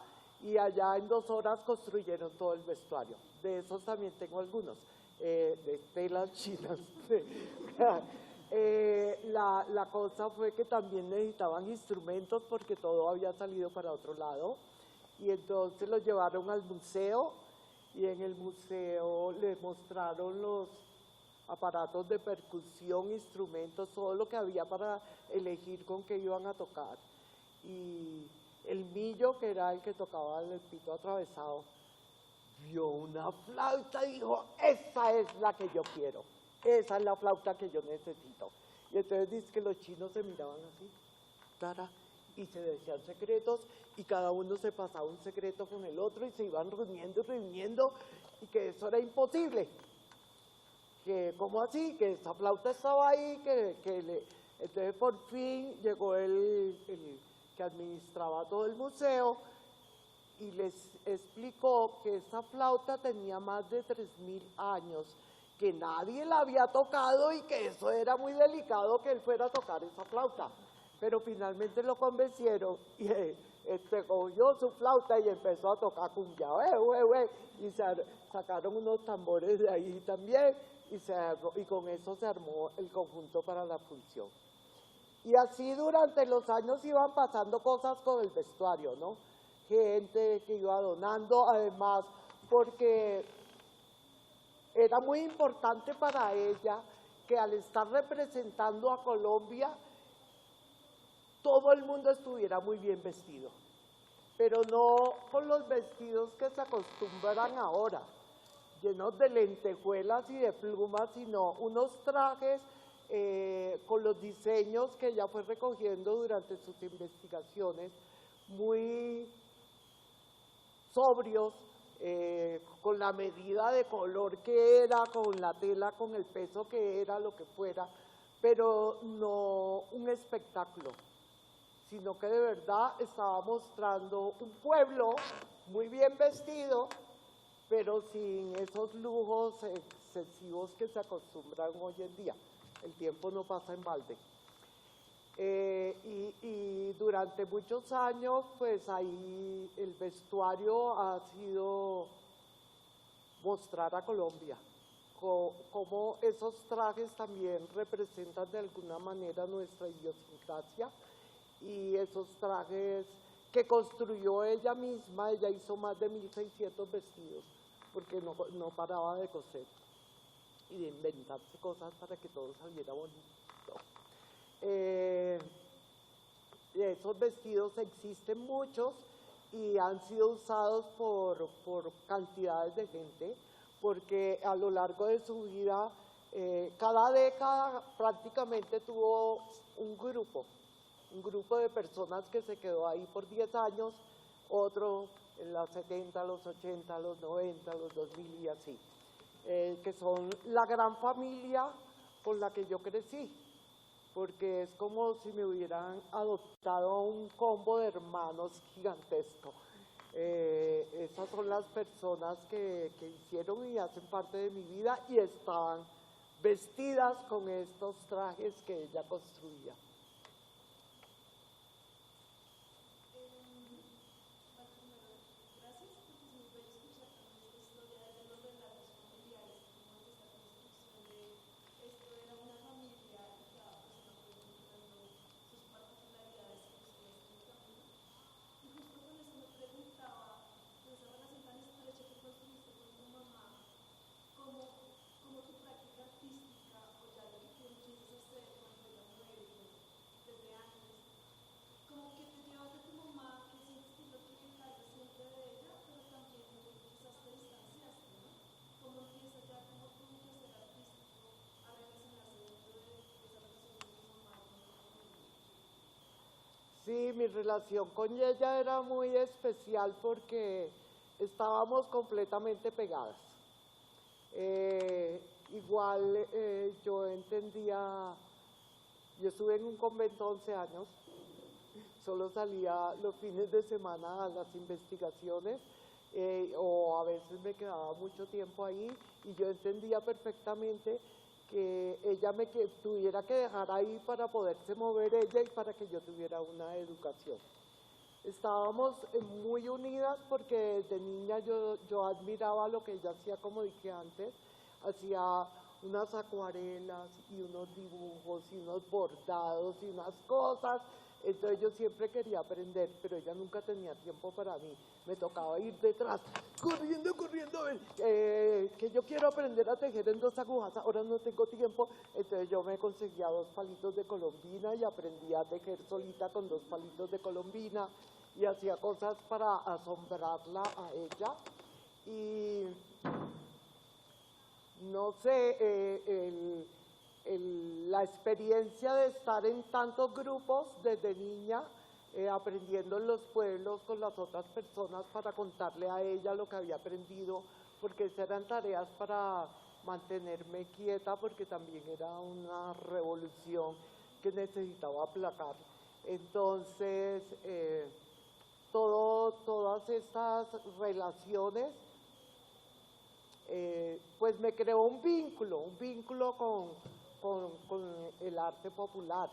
y allá en 2 horas construyeron todo el vestuario. De esos también tengo algunos, de telas chinas. La cosa fue que también necesitaban instrumentos porque todo había salido para otro lado y entonces los llevaron al museo y en el museo les mostraron los aparatos de percusión, instrumentos, todo lo que había para elegir con qué iban a tocar. Y el Millo, que era el que tocaba el pito atravesado, vio una flauta y dijo, esa es la que yo quiero, esa es la flauta que yo necesito. Y entonces dice que los chinos se miraban así, cara, y se decían secretos, y cada uno se pasaba un secreto con el otro, y se iban reuniendo, y que eso era imposible. Que, ¿cómo así? Que esa flauta estaba ahí, entonces por fin llegó el que administraba todo el museo, y les explicó que esa flauta tenía más de 3.000 años, que nadie la había tocado y que eso era muy delicado que él fuera a tocar esa flauta. Pero finalmente lo convencieron y cogió su flauta y empezó a tocar cumbia, y sacaron unos tambores de ahí también y con eso se armó el conjunto para la función. Y así durante los años iban pasando cosas con el vestuario, ¿no? Gente que iba donando, además porque era muy importante para ella que al estar representando a Colombia, todo el mundo estuviera muy bien vestido, pero no con los vestidos que se acostumbran ahora. llenos de lentejuelas y de plumas, sino unos trajes con los diseños que ella fue recogiendo durante sus investigaciones, muy sobrios, con la medida de color que era, con la tela, con el peso que era, lo que fuera, pero no un espectáculo, sino que de verdad estaba mostrando un pueblo muy bien vestido, pero sin esos lujos excesivos que se acostumbran hoy en día. El tiempo no pasa en balde. Y durante muchos años, pues ahí el vestuario ha sido mostrar a Colombia, cómo esos trajes también representan de alguna manera nuestra idiosincrasia, y esos trajes que construyó ella misma. Ella hizo más de 1.600 vestidos, porque no paraba de coser y de inventarse cosas para que todo saliera bonito. Esos vestidos existen muchos y han sido usados por cantidades de gente, porque a lo largo de su vida, cada década prácticamente tuvo un grupo de personas que se quedó ahí por 10 años, otro en los 70, los 80, los 90, los 2000 y así, que son la gran familia con la que yo crecí, porque es como si me hubieran adoptado un combo de hermanos gigantesco. Esas son las personas que hicieron y hacen parte de mi vida y estaban vestidas con estos trajes que ella construía. Sí, mi relación con ella era muy especial porque estábamos completamente pegadas. Igual yo entendía, yo estuve en un convento 11 años, solo salía los fines de semana a las investigaciones, o a veces me quedaba mucho tiempo ahí, y yo entendía perfectamente que ella me tuviera que dejar ahí para poderse mover ella y para que yo tuviera una educación. Estábamos muy unidas porque desde niña yo admiraba lo que ella hacía, como dije antes, hacía unas acuarelas y unos dibujos y unos bordados y unas cosas. Entonces yo siempre quería aprender, pero ella nunca tenía tiempo para mí. Me tocaba ir detrás, corriendo, que yo quiero aprender a tejer en 2 agujas, ahora no tengo tiempo. Entonces yo me conseguía 2 palitos de colombina y aprendí a tejer solita con 2 palitos de colombina y hacía cosas para asombrarla a ella. Y no sé, la experiencia de estar en tantos grupos desde niña, aprendiendo en los pueblos con las otras personas para contarle a ella lo que había aprendido, porque esas eran tareas para mantenerme quieta, porque también era una revolución que necesitaba aplacar. Entonces, todas estas relaciones pues me creó un vínculo con el arte popular.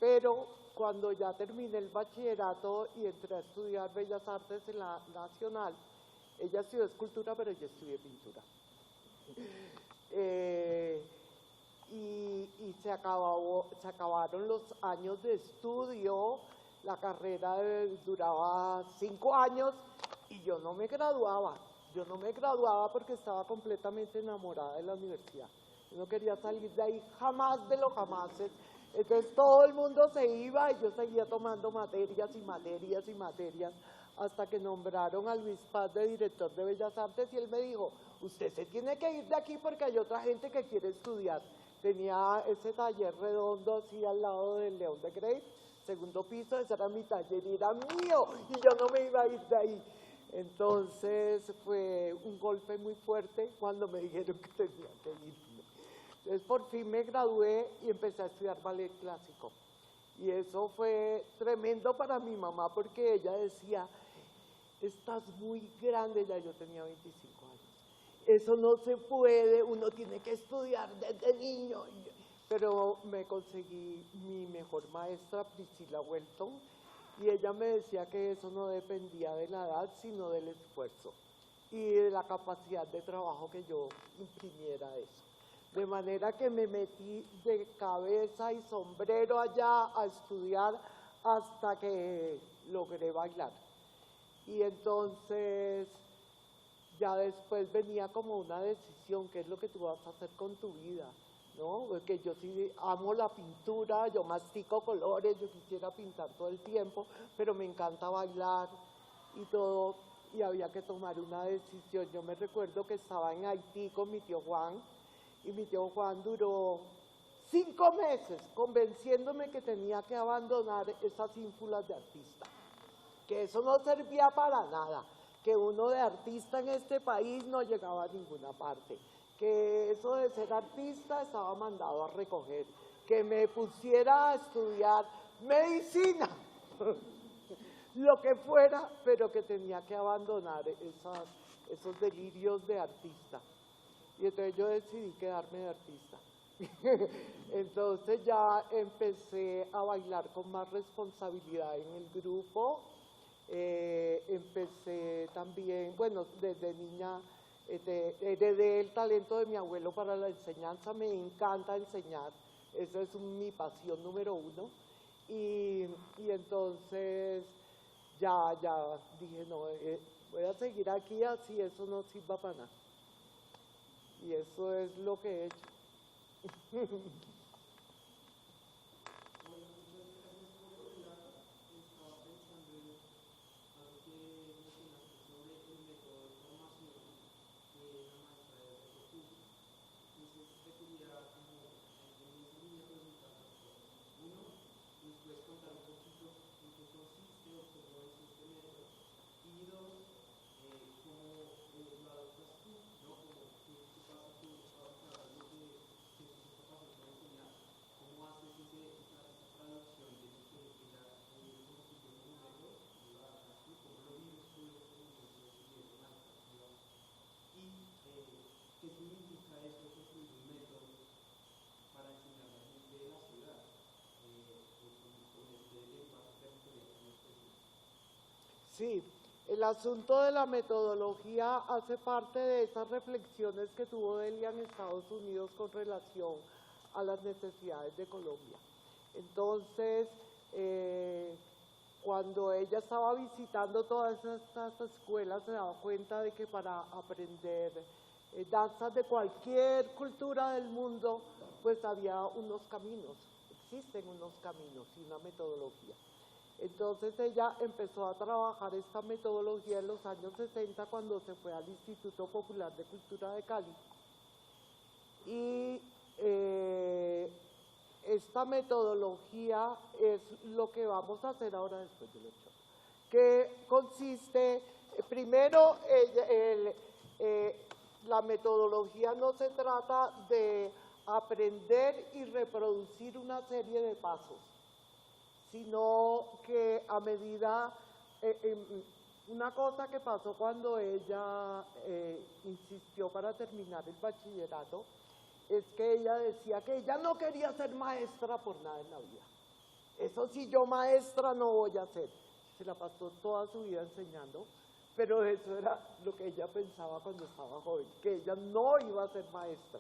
Pero cuando ya terminé el bachillerato y entré a estudiar Bellas Artes en la Nacional, ella estudió escultura, pero yo estudié pintura. Y se acabaron los años de estudio, la carrera duraba 5 años y yo no me graduaba. Yo no me graduaba porque estaba completamente enamorada de la universidad. Yo no quería salir de ahí jamás de los jamases. Entonces todo el mundo se iba y yo seguía tomando materias y materias y materias, hasta que nombraron a Luis Paz de director de Bellas Artes y él me dijo, usted se tiene que ir de aquí porque hay otra gente que quiere estudiar. Tenía ese taller redondo así al lado del León de Grey, segundo piso, ese era mi taller y era mío y yo no me iba a ir de ahí. Entonces fue un golpe muy fuerte cuando me dijeron que tenía que irme. Entonces por fin me gradué y empecé a estudiar ballet clásico. Y eso fue tremendo para mi mamá porque ella decía, estás muy grande, ya yo tenía 25 años. Eso no se puede, uno tiene que estudiar desde niño. Pero me conseguí mi mejor maestra, Priscila Welton, y ella me decía que eso no dependía de la edad, sino del esfuerzo y de la capacidad de trabajo que yo imprimiera a eso. De manera que me metí de cabeza y sombrero allá a estudiar hasta que logré bailar. Y entonces ya después venía como una decisión, ¿qué es lo que tú vas a hacer con tu vida? ¿No? Porque yo sí amo la pintura, yo mastico colores, yo quisiera pintar todo el tiempo, pero me encanta bailar y todo, y había que tomar una decisión. Yo me recuerdo que estaba en Haití con mi tío Juan, y mi tío Juan duró 5 meses convenciéndome que tenía que abandonar esas ínfulas de artista, que eso no servía para nada, que uno de artista en este país no llegaba a ninguna parte, que eso de ser artista estaba mandado a recoger, que me pusiera a estudiar medicina, lo que fuera, pero que tenía que abandonar esos delirios de artista. Y entonces yo decidí quedarme de artista. Entonces ya empecé a bailar con más responsabilidad en el grupo. Empecé también, bueno, desde niña heredé el talento de mi abuelo para la enseñanza, me encanta enseñar, esa es mi pasión número 1. Y entonces ya dije, no, voy a seguir aquí así, eso no sirva para nada. Y eso es lo que he hecho. Sí, el asunto de la metodología hace parte de esas reflexiones que tuvo Delia en Estados Unidos con relación a las necesidades de Colombia. Entonces, cuando ella estaba visitando todas estas escuelas, se daba cuenta de que para aprender danzas de cualquier cultura del mundo, pues había unos caminos, existen unos caminos y una metodología. Entonces ella empezó a trabajar esta metodología en los años 60 cuando se fue al Instituto Popular de Cultura de Cali. Y esta metodología es lo que vamos a hacer ahora después del hecho, que consiste, primero, la metodología no se trata de aprender y reproducir una serie de pasos, sino que a medida, una cosa que pasó cuando ella insistió para terminar el bachillerato, es que ella decía que ella no quería ser maestra por nada en la vida. Eso sí, yo maestra no voy a ser. Se la pasó toda su vida enseñando, pero eso era lo que ella pensaba cuando estaba joven, que ella no iba a ser maestra.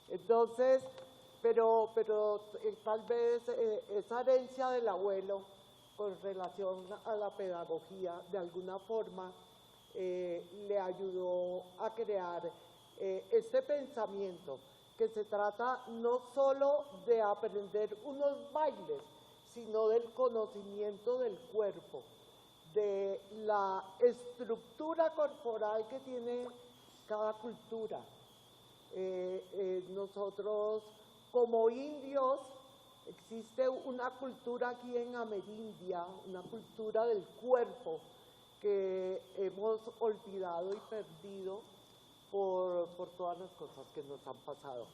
Entonces, pero tal vez esa herencia del abuelo con relación a la pedagogía, de alguna forma, le ayudó a crear este pensamiento, que se trata no solo de aprender unos bailes, sino del conocimiento del cuerpo, de la estructura corporal que tiene cada cultura. Nosotros como indios, existe una cultura aquí en Amerindia, una cultura del cuerpo que hemos olvidado y perdido por todas las cosas que nos han pasado.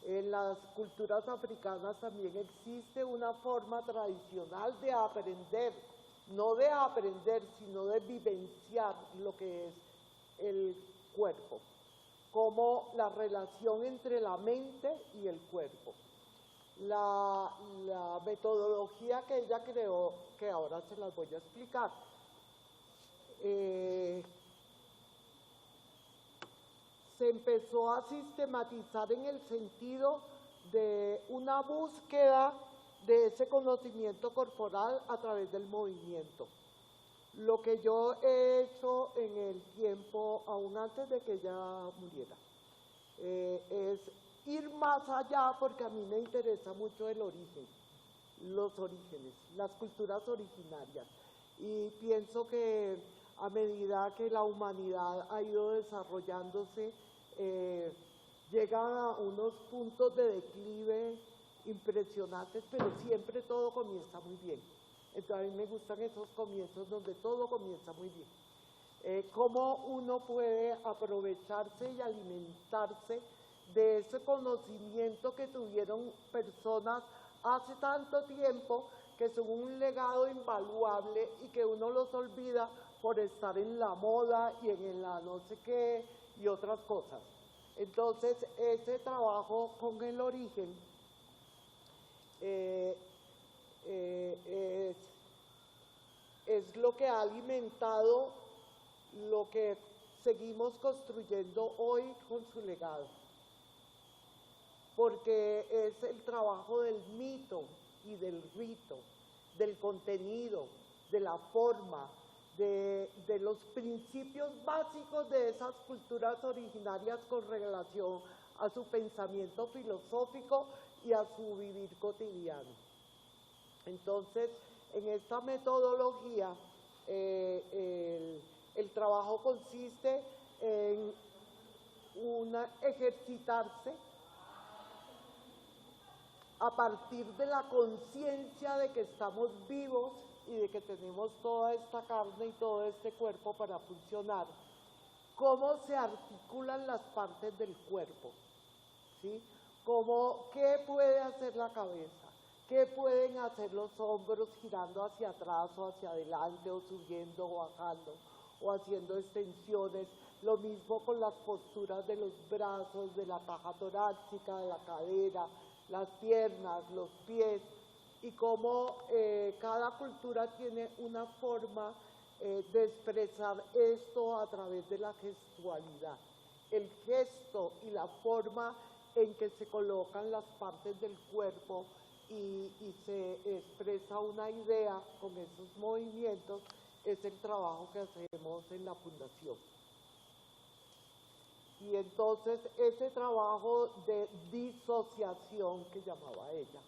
En las culturas africanas también existe una forma tradicional de aprender, no de aprender, sino de vivenciar lo que es el cuerpo, como la relación entre la mente y el cuerpo. La metodología que ella creó, que ahora se las voy a explicar, se empezó a sistematizar en el sentido de una búsqueda de ese conocimiento corporal a través del movimiento. Lo que yo he hecho en el tiempo, aún antes de que ella muriera, es ir más allá, porque a mí me interesa mucho el origen, los orígenes, las culturas originarias. Y pienso que a medida que la humanidad ha ido desarrollándose, llega a unos puntos de declive impresionantes, pero siempre todo comienza muy bien. Entonces a mí me gustan esos comienzos donde todo comienza muy bien. Cómo uno puede aprovecharse y alimentarse de ese conocimiento que tuvieron personas hace tanto tiempo, que son un legado invaluable y que uno los olvida por estar en la moda y en la no sé qué y otras cosas. Entonces, ese trabajo con el origen es lo que ha alimentado lo que seguimos construyendo hoy con su legado, porque es el trabajo del mito y del rito, del contenido, de la forma, de los principios básicos de esas culturas originarias con relación a su pensamiento filosófico y a su vivir cotidiano. Entonces, en esta metodología, el trabajo consiste en ejercitarse a partir de la conciencia de que estamos vivos y de que tenemos toda esta carne y todo este cuerpo para funcionar. ¿Cómo se articulan las partes del cuerpo? ¿Sí? ¿Qué puede hacer la cabeza? ¿Qué pueden hacer los hombros girando hacia atrás o hacia adelante o subiendo o bajando o haciendo extensiones? Lo mismo con las posturas de los brazos, de la caja torácica, de la cadera, las piernas, los pies, y cómo cada cultura tiene una forma de expresar esto a través de la gestualidad. El gesto y la forma en que se colocan las partes del cuerpo y se expresa una idea con esos movimientos es el trabajo que hacemos en la fundación. Y entonces ese trabajo de disociación que llamaba ella,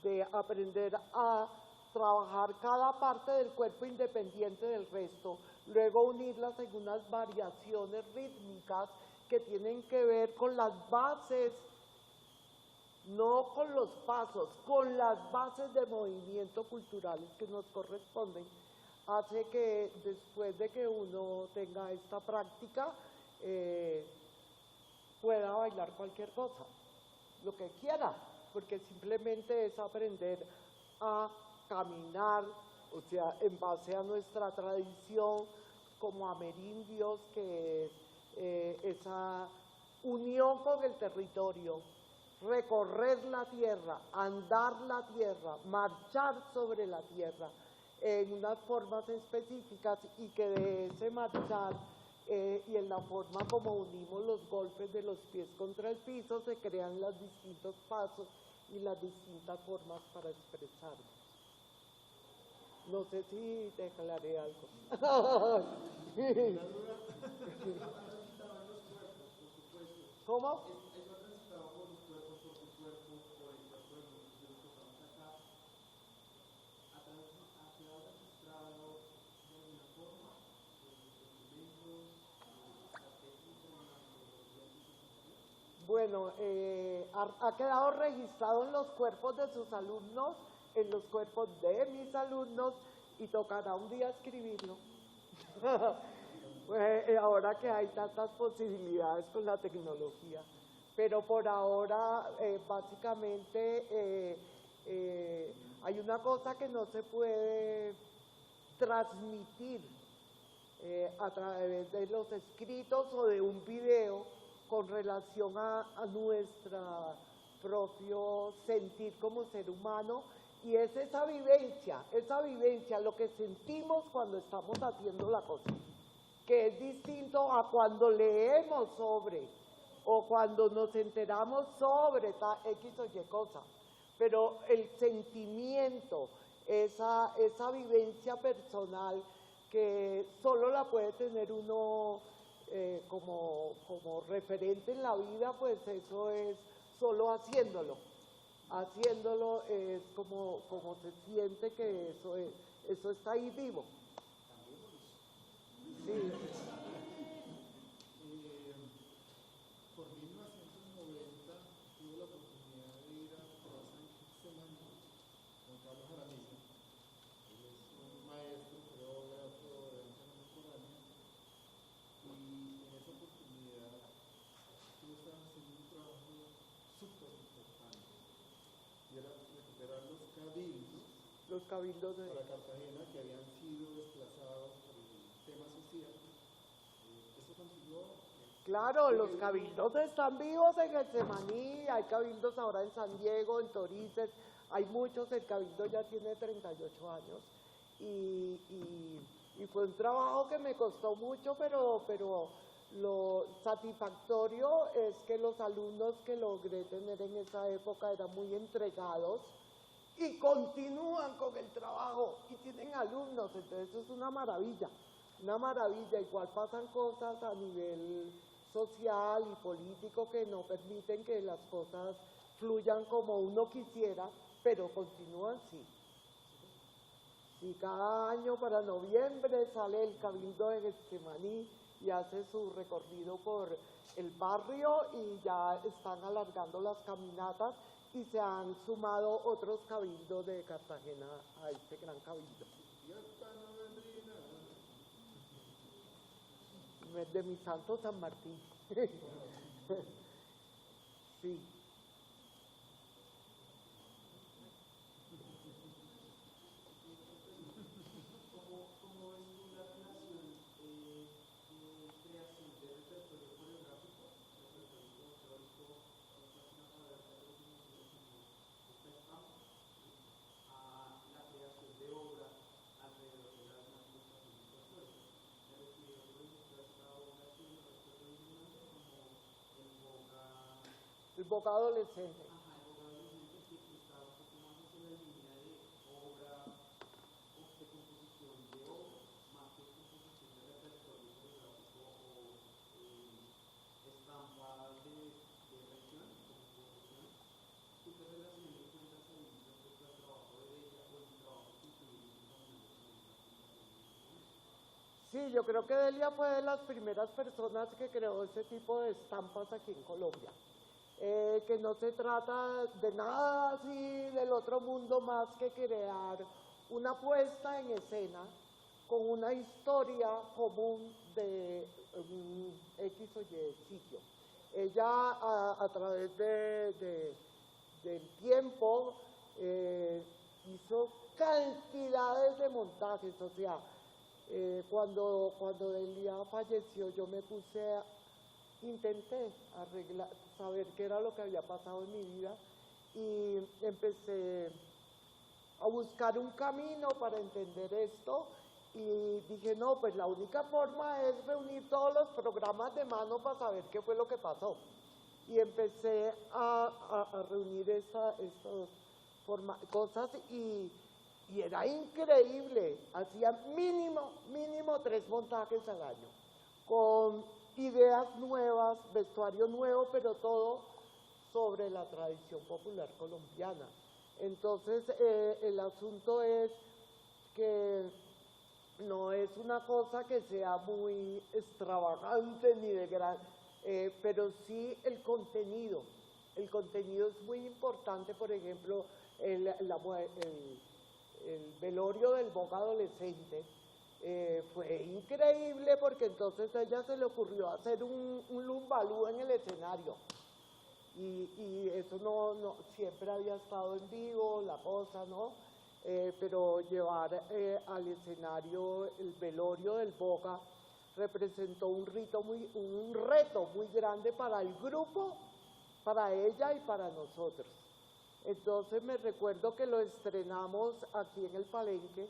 de aprender a trabajar cada parte del cuerpo independiente del resto, luego unirlas en unas variaciones rítmicas que tienen que ver con las bases, no con los pasos, con las bases de movimiento culturales que nos corresponden, hace que después de que uno tenga esta práctica, pueda bailar cualquier cosa, lo que quiera, porque simplemente es aprender a caminar, o sea, en base a nuestra tradición como amerindios, que es esa unión con el territorio, recorrer la tierra, andar la tierra, marchar sobre la tierra en unas formas específicas, y que de ese marchar y en la forma como unimos los golpes de los pies contra el piso se crean los distintos pasos y las distintas formas para expresarnos. No sé si te aclaré algo. ¿Cómo? Bueno, ha quedado registrado en los cuerpos de sus alumnos, en los cuerpos de mis alumnos, y tocará un día escribirlo. Pues, ahora que hay tantas posibilidades con la tecnología. Pero por ahora, básicamente, hay una cosa que no se puede transmitir a través de los escritos o de un video con relación a nuestro propio sentir como ser humano, y es esa vivencia, lo que sentimos cuando estamos haciendo la cosa, que es distinto a cuando leemos sobre o cuando nos enteramos sobre X o Y cosa. Pero el sentimiento, esa vivencia personal que solo la puede tener uno como referente en la vida, pues eso es solo haciéndolo. Haciéndolo es como se siente que eso está ahí vivo. Sí. Por 1990 tuve la oportunidad de ir a Prosa en Getsemaní con Carlos Jaramillo. Él es un maestro, coreógrafo de danza contemporánea, y en esa oportunidad tú estabas haciendo un trabajo súper importante, y era recuperar los Cabildos para Cartagena que habían sido desplazados por el tema social. ¿Eso continuó? Claro, los cabildos están vivos en Getsemaní, hay cabildos ahora en San Diego, en Torices, hay muchos, el cabildo ya tiene 38 años y fue un trabajo que me costó mucho, pero lo satisfactorio es que los alumnos que logré tener en esa época eran muy entregados y continúan con el trabajo y tienen alumnos, entonces eso es una maravilla, igual pasan cosas a nivel social y político que no permiten que las cosas fluyan como uno quisiera, pero continúan, sí. Y cada año para noviembre sale el Cabildo de Getsemaní y hace su recorrido por el barrio y ya están alargando las caminatas y se han sumado otros cabildos de Cartagena a este gran cabildo. De mi santo San Martín. Sí. El boca adolescente. Sí, yo creo que Delia fue de las primeras personas que creó ese tipo de estampas aquí en Colombia. Que no se trata de nada así del otro mundo más que crear una puesta en escena con una historia común de un X o Y sitio. Ella a través del tiempo hizo cantidades de montajes, o sea, cuando Delia falleció yo me puse intenté saber qué era lo que había pasado en mi vida y empecé a buscar un camino para entender esto y dije, no, pues la única forma es reunir todos los programas de mano para saber qué fue lo que pasó. Y empecé a reunir estas cosas y era increíble, hacía mínimo 3 montajes al año, con ideas nuevas, vestuario nuevo, pero todo sobre la tradición popular colombiana. Entonces, el asunto es que no es una cosa que sea muy extravagante ni de gran, pero sí el contenido. El contenido es muy importante, por ejemplo, el velorio del Boca adolescente. Fue increíble porque entonces a ella se le ocurrió hacer un lumbalú en el escenario. Y eso no siempre había estado en vivo, la cosa, ¿no? Pero llevar al escenario el velorio del Boca representó un reto muy grande para el grupo, para ella y para nosotros. Entonces me recuerdo que lo estrenamos aquí en el Palenque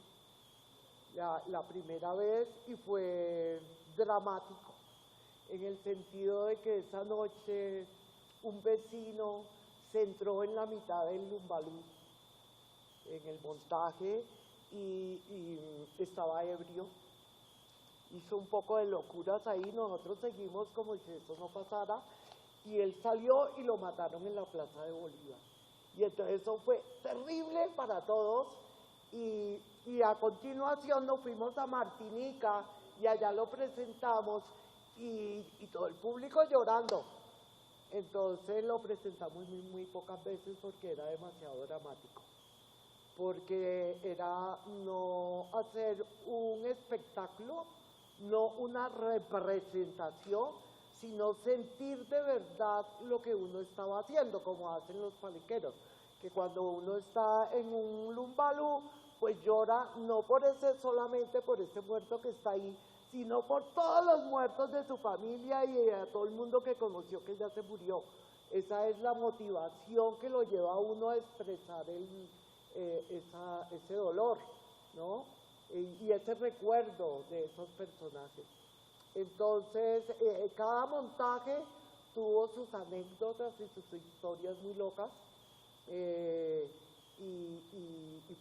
la primera vez y fue dramático, en el sentido de que esa noche un vecino se entró en la mitad del lumbalú, en el montaje, y estaba ebrio. Hizo un poco de locuras ahí, nosotros seguimos como si eso no pasara, y él salió y lo mataron en la Plaza de Bolívar. Y entonces eso fue terrible para todos, y a continuación nos fuimos a Martinica, y allá lo presentamos, y todo el público llorando. Entonces lo presentamos muy pocas veces porque era demasiado dramático, porque era no hacer un espectáculo, no una representación, sino sentir de verdad lo que uno estaba haciendo, como hacen los palenqueros, que cuando uno está en un lumbalú, pues llora no solamente por ese muerto que está ahí, sino por todos los muertos de su familia y a todo el mundo que conoció que ya se murió. Esa es la motivación que lo lleva a uno a expresar ese dolor, ¿no? Y ese recuerdo de esos personajes. Entonces, cada montaje tuvo sus anécdotas y sus historias muy locas, y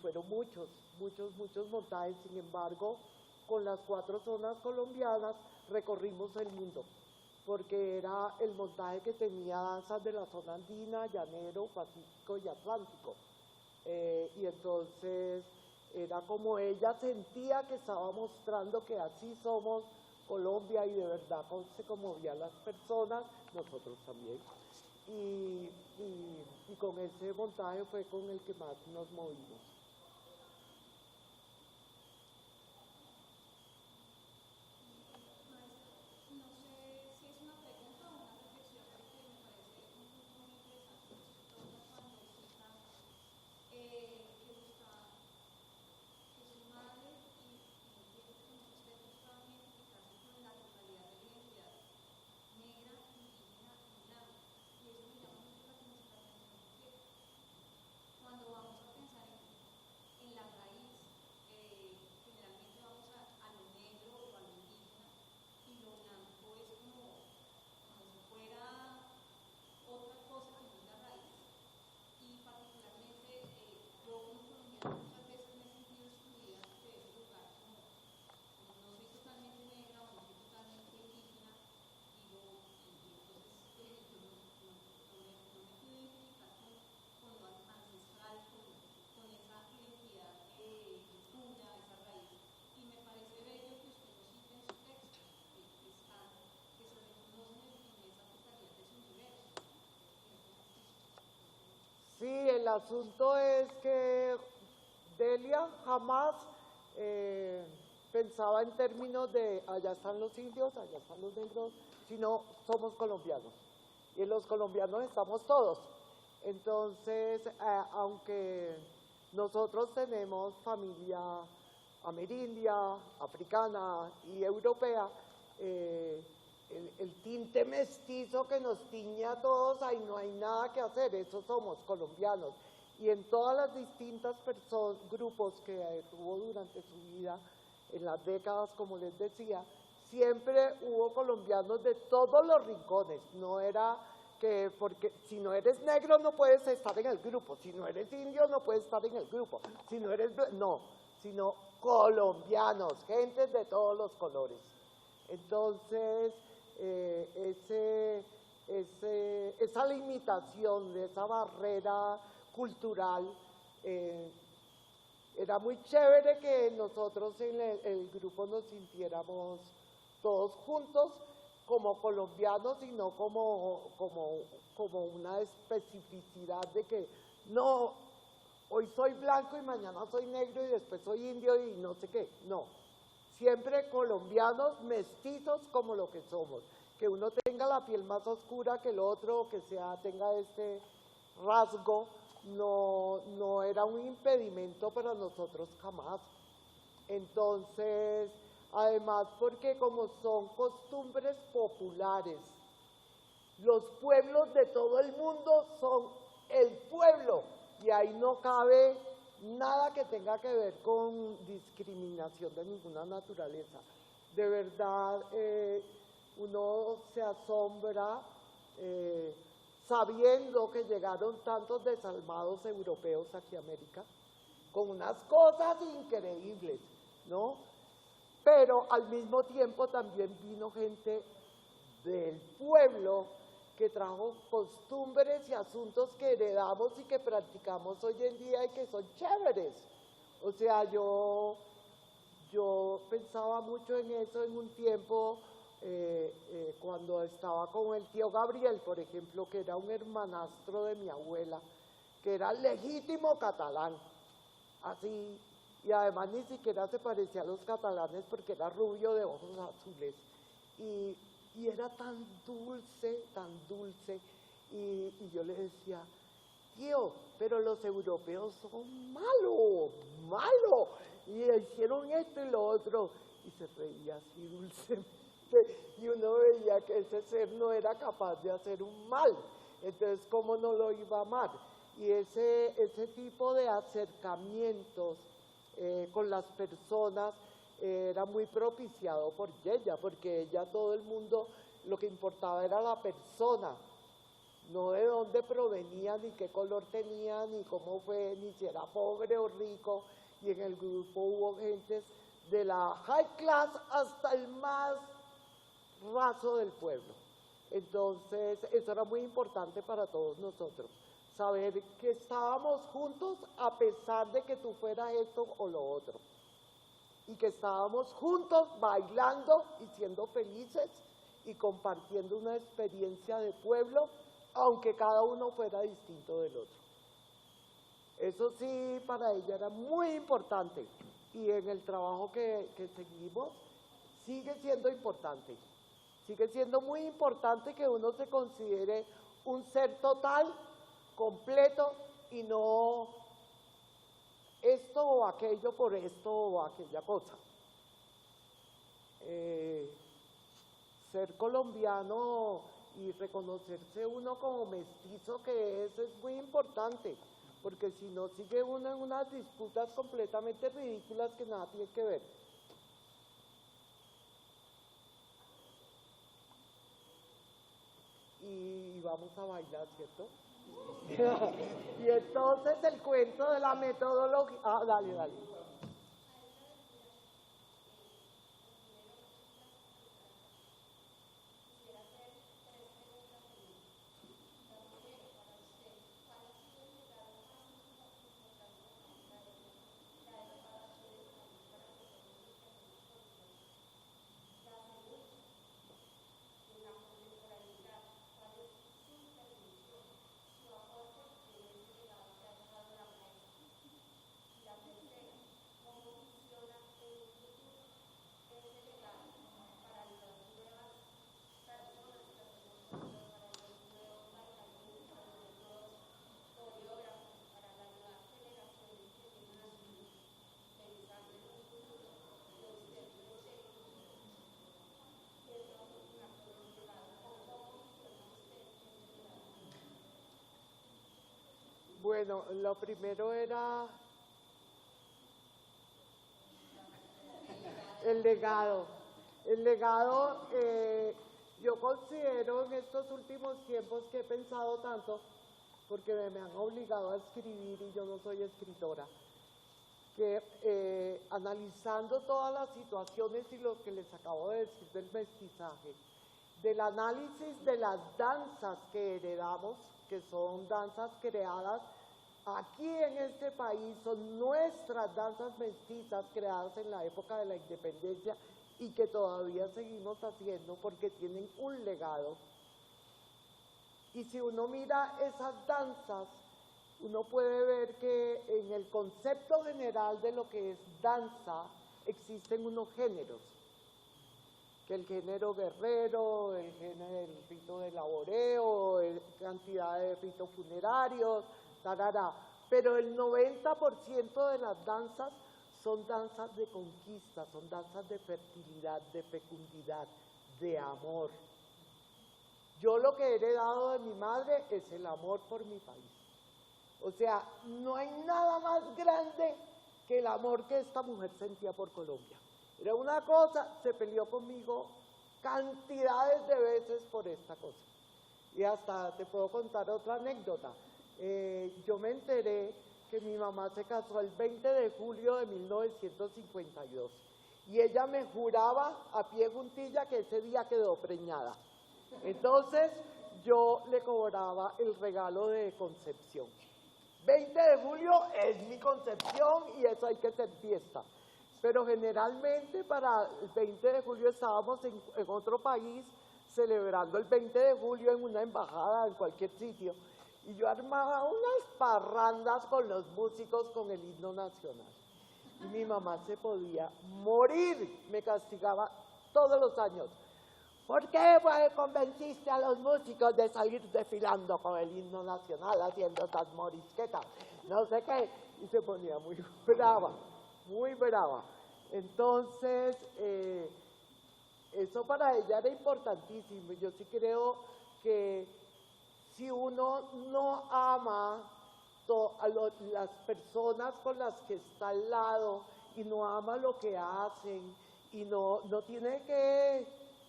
fueron muchos montajes. Sin embargo, con las 4 zonas colombianas recorrimos el mundo, porque era el montaje que tenía danzas de la zona andina, llanero, pacífico y atlántico. Y entonces era como ella sentía que estaba mostrando que así somos Colombia, y de verdad se conmovían las personas, nosotros también. Y con ese montaje fue con el que más nos movimos. Sí, el asunto es que Delia jamás pensaba en términos de allá están los indios, allá están los negros, sino somos colombianos. Y los colombianos estamos todos. Entonces, aunque nosotros tenemos familia amerindia, africana y europea, el tinte mestizo que nos tiñe a todos, ahí no hay nada que hacer, eso somos colombianos. Y en todas las distintas grupos que tuvo durante su vida, en las décadas, como les decía, siempre hubo colombianos de todos los rincones. No era que porque si no eres negro no puedes estar en el grupo, si no eres indio no puedes estar en el grupo, si no eres no, sino colombianos, gente de todos los colores. Entonces, esa limitación de esa barrera cultural, era muy chévere que nosotros en el grupo nos sintiéramos todos juntos, como colombiano, sino como una especificidad de que no, hoy soy blanco y mañana soy negro y después soy indio y no sé qué, no. Siempre colombianos, mestizos como lo que somos. Que uno tenga la piel más oscura que el otro, que tenga este rasgo, no era un impedimento para nosotros jamás. Entonces, además porque como son costumbres populares, los pueblos de todo el mundo son el pueblo y ahí no cabe nada que tenga que ver con discriminación de ninguna naturaleza. De verdad, uno se asombra sabiendo que llegaron tantos desalmados europeos aquí a América, con unas cosas increíbles, ¿no? Pero al mismo tiempo también vino gente del pueblo que trajo costumbres y asuntos que heredamos y que practicamos hoy en día y que son chéveres. O sea, yo pensaba mucho en eso en un tiempo cuando estaba con el tío Gabriel, por ejemplo, que era un hermanastro de mi abuela, que era legítimo catalán, así, y además ni siquiera se parecía a los catalanes porque era rubio de ojos azules. Y era tan dulce, y yo le decía, tío, pero los europeos son malos, y hicieron esto y lo otro, y se reía así dulcemente, y uno veía que ese ser no era capaz de hacer un mal, entonces ¿cómo no lo iba a amar? Y ese tipo de acercamientos con las personas era muy propiciado por ella, porque ella, todo el mundo, lo que importaba era la persona, no de dónde provenía, ni qué color tenía, ni cómo fue, ni si era pobre o rico, y en el grupo hubo gentes de la high class hasta el más raso del pueblo. Entonces, eso era muy importante para todos nosotros, saber que estábamos juntos a pesar de que tú fueras esto o lo otro, y que estábamos juntos bailando y siendo felices y compartiendo una experiencia de pueblo, aunque cada uno fuera distinto del otro. Eso sí, para ella era muy importante, y en el trabajo que seguimos sigue siendo importante. Sigue siendo muy importante que uno se considere un ser total, completo, y no esto o aquello por esto o aquella cosa. Ser colombiano y reconocerse uno como mestizo que es muy importante, porque si no sigue uno en unas disputas completamente ridículas que nada tiene que ver. Y vamos a bailar, ¿cierto? Y entonces el cuento de la metodología. Ah, dale. Bueno, lo primero era el legado. El legado, yo considero en estos últimos tiempos que he pensado tanto, porque me han obligado a escribir y yo no soy escritora, que analizando todas las situaciones y lo que les acabo de decir del mestizaje, del análisis de las danzas que heredamos, que son danzas creadas aquí en este país, son nuestras danzas mestizas creadas en la época de la independencia y que todavía seguimos haciendo porque tienen un legado. Y si uno mira esas danzas, uno puede ver que en el concepto general de lo que es danza existen unos géneros, que el género guerrero, el rito de laboreo, cantidad de ritos funerarios, tarara. Pero el 90% de las danzas son danzas de conquista, son danzas de fertilidad, de fecundidad, de amor. Yo lo que he heredado de mi madre es el amor por mi país. O sea, no hay nada más grande que el amor que esta mujer sentía por Colombia. Era una cosa, se peleó conmigo cantidades de veces por esta cosa. Y hasta te puedo contar otra anécdota. Yo me enteré que mi mamá se casó el 20 de julio de 1952 y ella me juraba a pie juntilla que ese día quedó preñada. Entonces yo le cobraba el regalo de concepción. 20 de julio es mi concepción y eso hay que hacer fiesta. Pero generalmente para el 20 de julio estábamos en otro país celebrando el 20 de julio en una embajada, en cualquier sitio. Y yo armaba unas parrandas con los músicos con el himno nacional. Y mi mamá se podía morir, me castigaba todos los años. ¿Por qué convenciste a los músicos de salir desfilando con el himno nacional, haciendo esas morisquetas? No sé qué. Y se ponía muy brava, muy brava. Entonces, eso para ella era importantísimo. Yo sí creo que si uno no ama a las personas con las que está al lado y no ama lo que hacen y no tiene que,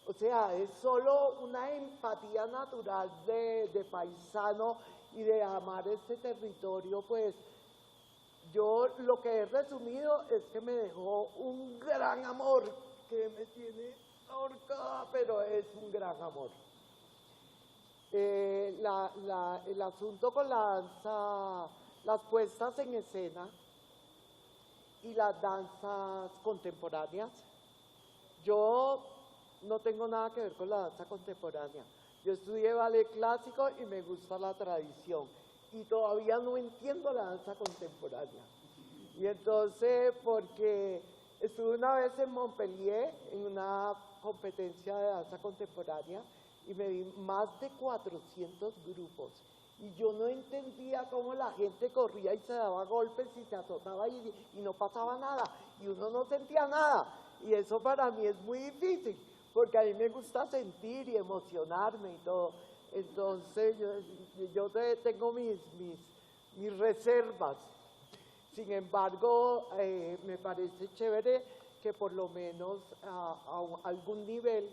o sea, es solo una empatía natural de paisano y de amar este territorio, pues yo lo que he resumido es que me dejó un gran amor que me tiene ahorcada, pero es un gran amor. El asunto con la danza, las puestas en escena y las danzas contemporáneas, yo no tengo nada que ver con la danza contemporánea. Yo estudié ballet clásico y me gusta la tradición y todavía no entiendo la danza contemporánea. Y entonces, porque estuve una vez en Montpellier en una competencia de danza contemporánea y me vi más de 400 grupos. Y yo no entendía cómo la gente corría y se daba golpes y se azotaba y no pasaba nada. Y uno no sentía nada. Y eso para mí es muy difícil, porque a mí me gusta sentir y emocionarme y todo. Entonces yo tengo mis reservas. Sin embargo, me parece chévere que por lo menos a algún nivel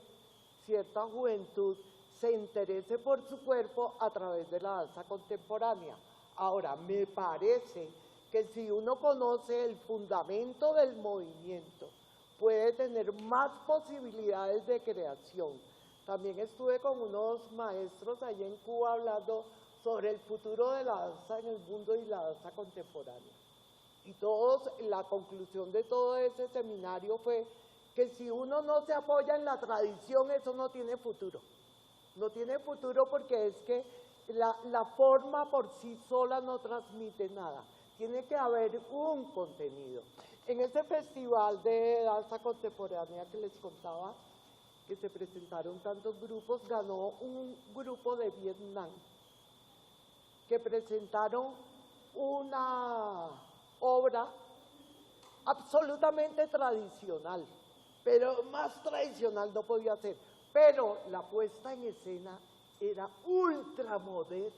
cierta juventud se interese por su cuerpo a través de la danza contemporánea. Ahora, me parece que si uno conoce el fundamento del movimiento, puede tener más posibilidades de creación. También estuve con unos maestros allá en Cuba hablando sobre el futuro de la danza en el mundo y la danza contemporánea. Y la conclusión de todo ese seminario fue que si uno no se apoya en la tradición, eso no tiene futuro. No tiene futuro porque es que la forma por sí sola no transmite nada. Tiene que haber un contenido. En ese festival de danza contemporánea que les contaba, que se presentaron tantos grupos, ganó un grupo de Vietnam que presentaron una obra absolutamente tradicional, pero más tradicional no podía ser, pero la puesta en escena era ultramoderna.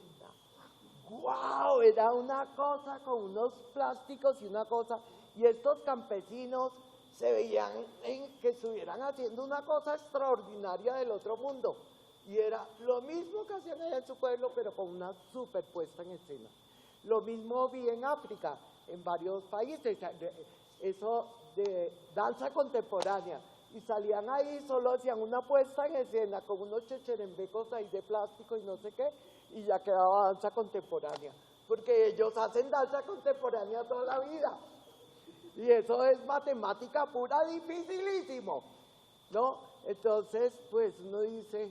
¡Guau! Era una cosa con unos plásticos y una cosa, y estos campesinos se veían que estuvieran haciendo una cosa extraordinaria del otro mundo, y era lo mismo que hacían allá en su pueblo, pero con una superpuesta en escena. Lo mismo vi en África, en varios países, eso de danza contemporánea, y salían ahí, solo hacían una puesta en escena con unos checherembecos ahí de plástico y no sé qué, y ya quedaba danza contemporánea, porque ellos hacen danza contemporánea toda la vida, y eso es matemática pura, dificilísimo. ¿no? Entonces, pues uno dice,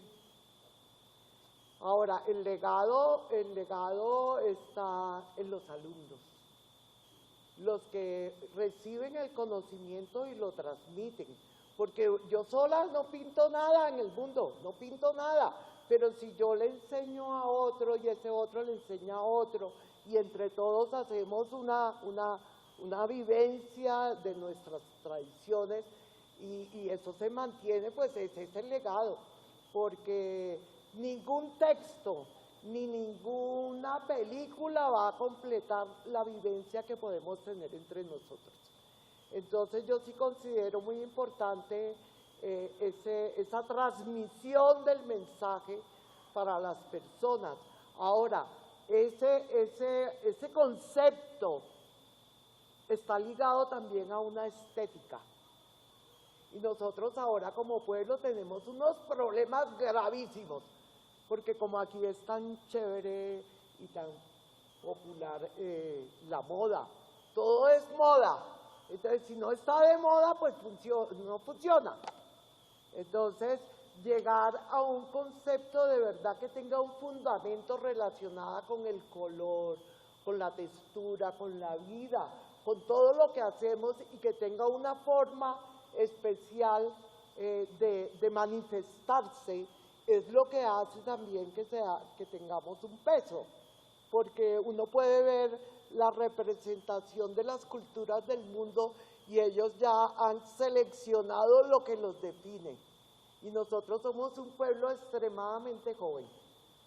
ahora, el legado está en los alumnos, los que reciben el conocimiento y lo transmiten, porque yo sola no pinto nada en el mundo, no pinto nada, pero si yo le enseño a otro y ese otro le enseña a otro, y entre todos hacemos una vivencia de nuestras tradiciones, y eso se mantiene, pues ese es el legado, porque ningún texto ni ninguna película va a completar la vivencia que podemos tener entre nosotros. Entonces yo sí considero muy importante esa transmisión del mensaje para las personas. Ahora, ese concepto está ligado también a una estética. Y nosotros ahora como pueblo tenemos unos problemas gravísimos, porque como aquí es tan chévere y tan popular la moda, todo es moda. Entonces, si no está de moda, pues no funciona. Entonces, llegar a un concepto de verdad que tenga un fundamento relacionado con el color, con la textura, con la vida, con todo lo que hacemos y que tenga una forma especial de manifestarse, es lo que hace también que tengamos un peso, porque uno puede ver la representación de las culturas del mundo y ellos ya han seleccionado lo que los define. Y nosotros somos un pueblo extremadamente joven.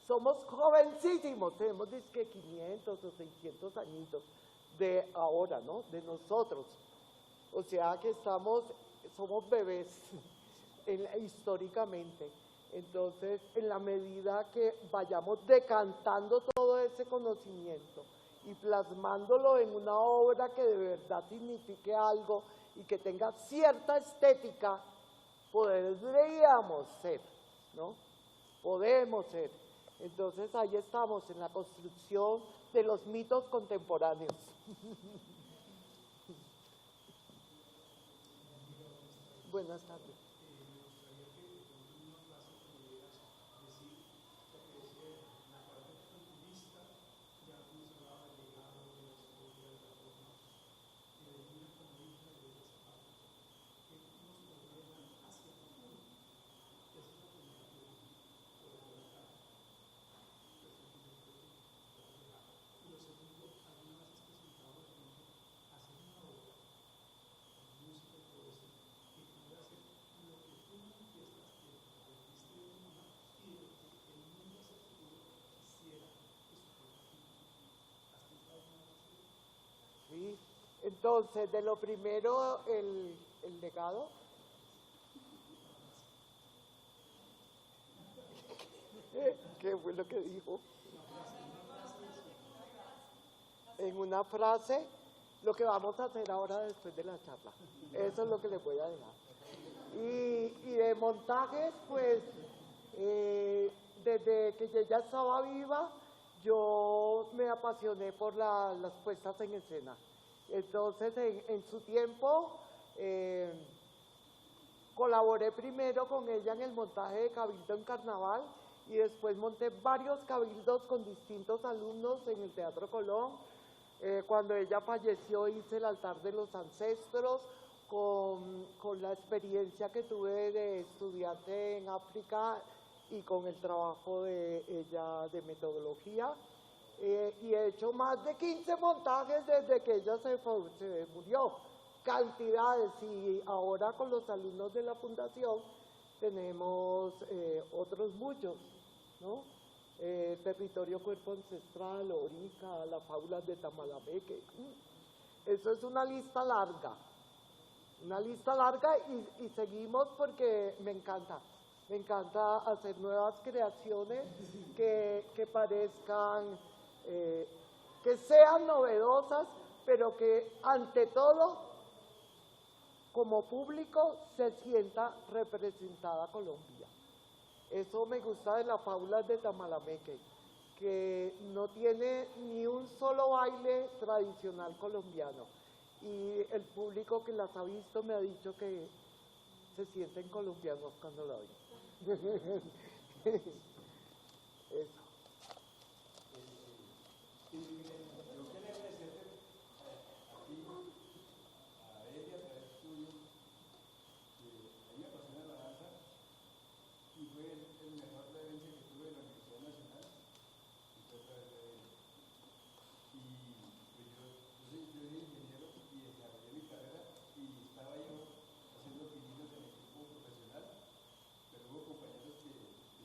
Somos jovencísimos, tenemos disque 500 o 600 añitos de ahora, ¿no? De nosotros. O sea que somos bebés históricamente. Entonces, en la medida que vayamos decantando todo ese conocimiento y plasmándolo en una obra que de verdad signifique algo y que tenga cierta estética, podríamos ser, ¿no? Podemos ser. Entonces, ahí estamos en la construcción de los mitos contemporáneos. Buenas tardes. ¿Sí? Entonces, de lo primero, el legado. ¿Qué fue lo que dijo? En una frase, lo que vamos a hacer ahora después de la charla. Eso es lo que les voy a dejar. Y de montajes, pues, desde que yo ya estaba viva, yo me apasioné por las puestas en escena. Entonces, en su tiempo, colaboré primero con ella en el montaje de Cabildo en Carnaval y después monté varios cabildos con distintos alumnos en el Teatro Colón. Cuando ella falleció hice el altar de los ancestros con la experiencia que tuve de estudiante en África y con el trabajo de ella de metodología. Y he hecho más de 15 montajes desde que ella se murió, cantidades, y ahora con los alumnos de la fundación tenemos otros muchos, ¿no? Territorio Cuerpo Ancestral, Orica, las fábulas de Tamalameque. Eso es una lista larga y seguimos porque me encanta hacer nuevas creaciones que parezcan, que sean novedosas, pero que ante todo, como público, se sienta representada Colombia. Eso me gusta de las fábulas de Tamalameque, que no tiene ni un solo baile tradicional colombiano. Y el público que las ha visto me ha dicho que se sienten colombianos cuando la oyen. Eso. Yo quería agradecerte a ti, a Eli, a través tuyo, que a mí me apasiona la danza y fue el mejor referencia que tuve en la Universidad Nacional y fue a través de él. Y pues yo soy ingeniero y desarrollé mi carrera y estaba yo haciendo pininos en equipo profesional, pero hubo compañeros que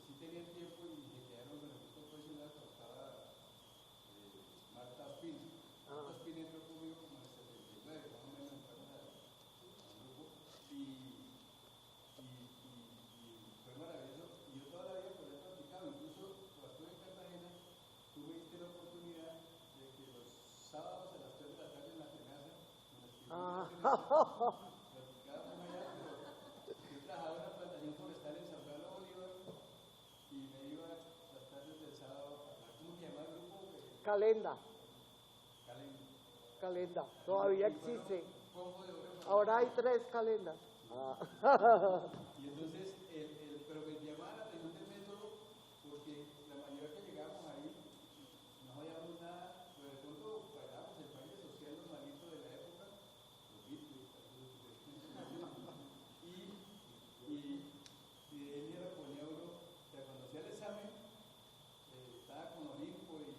sí tenían tiempo y se quedaron con el equipo profesional cuando estaba Marta Spin. Marta Spin entró conmigo como en el 79, más o menos entramos al grupo y fue maravilloso. Y yo toda la vida por eso practicado, incluso cuando estuve en Cartagena, tú me diste la oportunidad de que los sábados a las 3 de la tarde en la tenaza, practicábamos allá, pero yo trabajaba en una plantación forestal en San Pablo Bolívar y me iba las tardes del sábado a ¿cómo se llama el grupo? Calenda. Calenda, todavía existe. Ahora hay 3 calendas. Y entonces, pero me llamaba la atención del método porque la mayoría que llegábamos ahí no hallamos nada, pero de pronto bailábamos el baile social normalito de la época, los Beatles, y él ya lo ponía uno, o sea, cuando hacía el examen, estaba con Olimpo y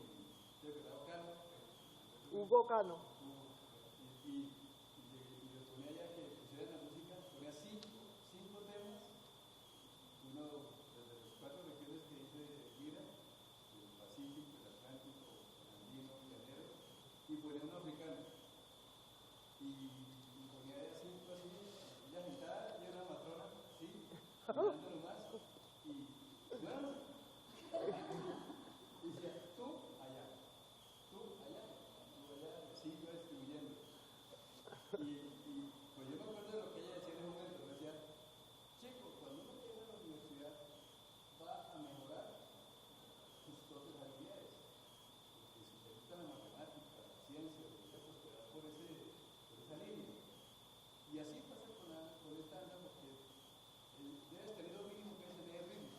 de verdad Cano. Hugo Cano. Y le ponía ya que pusieran la música, ponía cinco temas, uno desde los 4 regiones que dice Gira, el Pacífico, el Atlántico, el Andino, el Llanero, y ponía un africano. Y ponía ya 5 así, ella sentada, y una matrona, sí, mirándolo más, y bueno, decía, tú allá, así iba distribuyendo. Y pues yo me acuerdo de lo que ella decía en ese momento, me decía, chico, cuando uno llega a la universidad va a mejorar sus propias habilidades, porque si te gusta la matemática, la ciencia, te vas a prosperar por esa línea. Y así pasa con esta danza porque debes tener lo mínimo que es tener ritmo.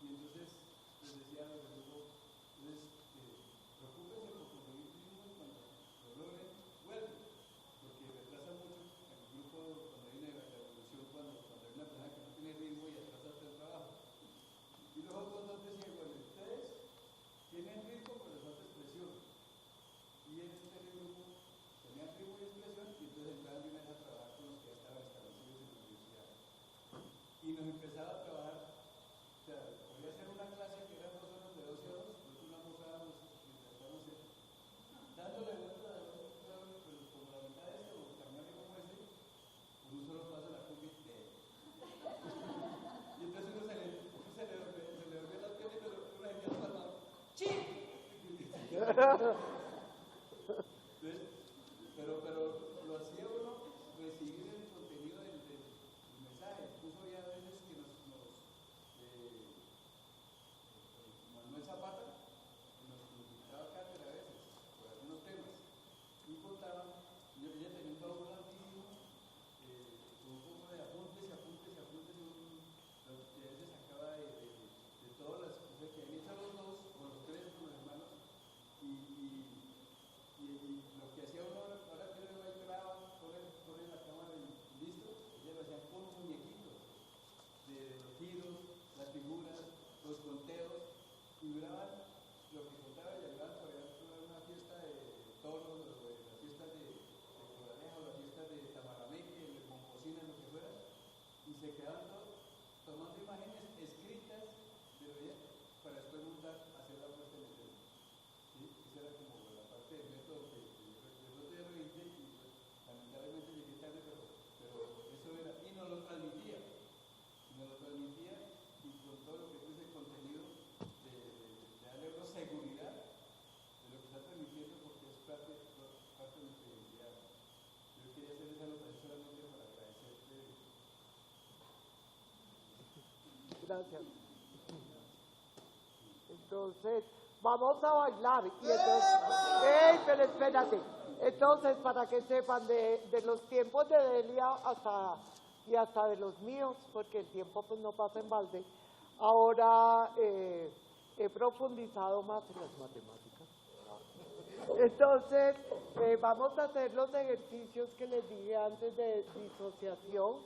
Y entonces les decía a los del grupo, entonces preocúpense por conseguir ritmo y cuando lo logren, vuelven. Porque retrasa mucho el grupo cuando hay una evolución, cuando hay una persona que no tiene ritmo y atrasa hasta el trabajo. Y los otros dos decían, bueno, ustedes tienen ritmo pero les falta expresión. Y en este grupo tenían ritmo y expresión y entonces entraban de una vez a trabajar con los que ya estaban establecidos en la universidad. Y nos empezaba a trabajar, o sea, podía hacer una clase que eran 2 horas de 12 horas, nosotros la almorzábamos mientras estábamos dándole vuelta a pero como la mitad de esto, o caminar como ese, con un solo paso la combi. Y entonces uno se le volvió las piernas y uno se quedó pasado. ¡Chi! Entonces, pero lo hacía uno recibir el contenido del mensaje. Incluso había veces que Manuel Zapata nos dictaba cátedra a veces por algunos temas y contaban, ella tenía un trabajo altísimo con un poco de apuntes y lo que a veces sacaba de todas las cosas que habían hecho los 2 o los 3 con los hermanos y lo que hacía uno ahora que uno ahí graba, pone la cámara y listo, ella lo hacía con muñequitos de los giros, las figuras, los conteos y duraban lo que contaba y hablaban por ejemplo una fiesta de toros, la fiesta de Coraleja o la fiesta de Tamarameque, de Momposina, lo que fuera, y se quedaban todos tomando imágenes escritas de lo ya para después montar, hacer la puesta en escena. ¿Sí? Esa era como la parte del método que yo ya lo hice y pues, lamentablemente llegué tarde, pero eso era, y nos lo transmitía y con todo lo que es ese contenido de darle una seguridad de lo que está transmitiendo porque es parte de nuestra identidad. Yo quería hacer esa anotación solamente para agradecerte. Gracias. Entonces, vamos a bailar. Y entonces, ¡ey, pero espérate! Entonces, para que sepan, de los tiempos de Delia y hasta de los míos, porque el tiempo pues no pasa en balde. Ahora he profundizado más en las matemáticas. Entonces, vamos a hacer los ejercicios que les dije antes de disociación,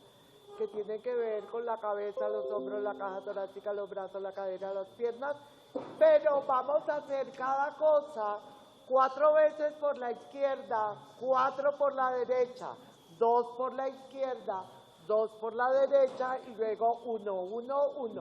que tienen que ver con la cabeza, los hombros, la caja torácica, los brazos, la cadera, las piernas, pero vamos a hacer cada cosa 4 veces por la izquierda, 4 por la derecha, 2 por la izquierda, 2 por la derecha y luego 1, 1, 1.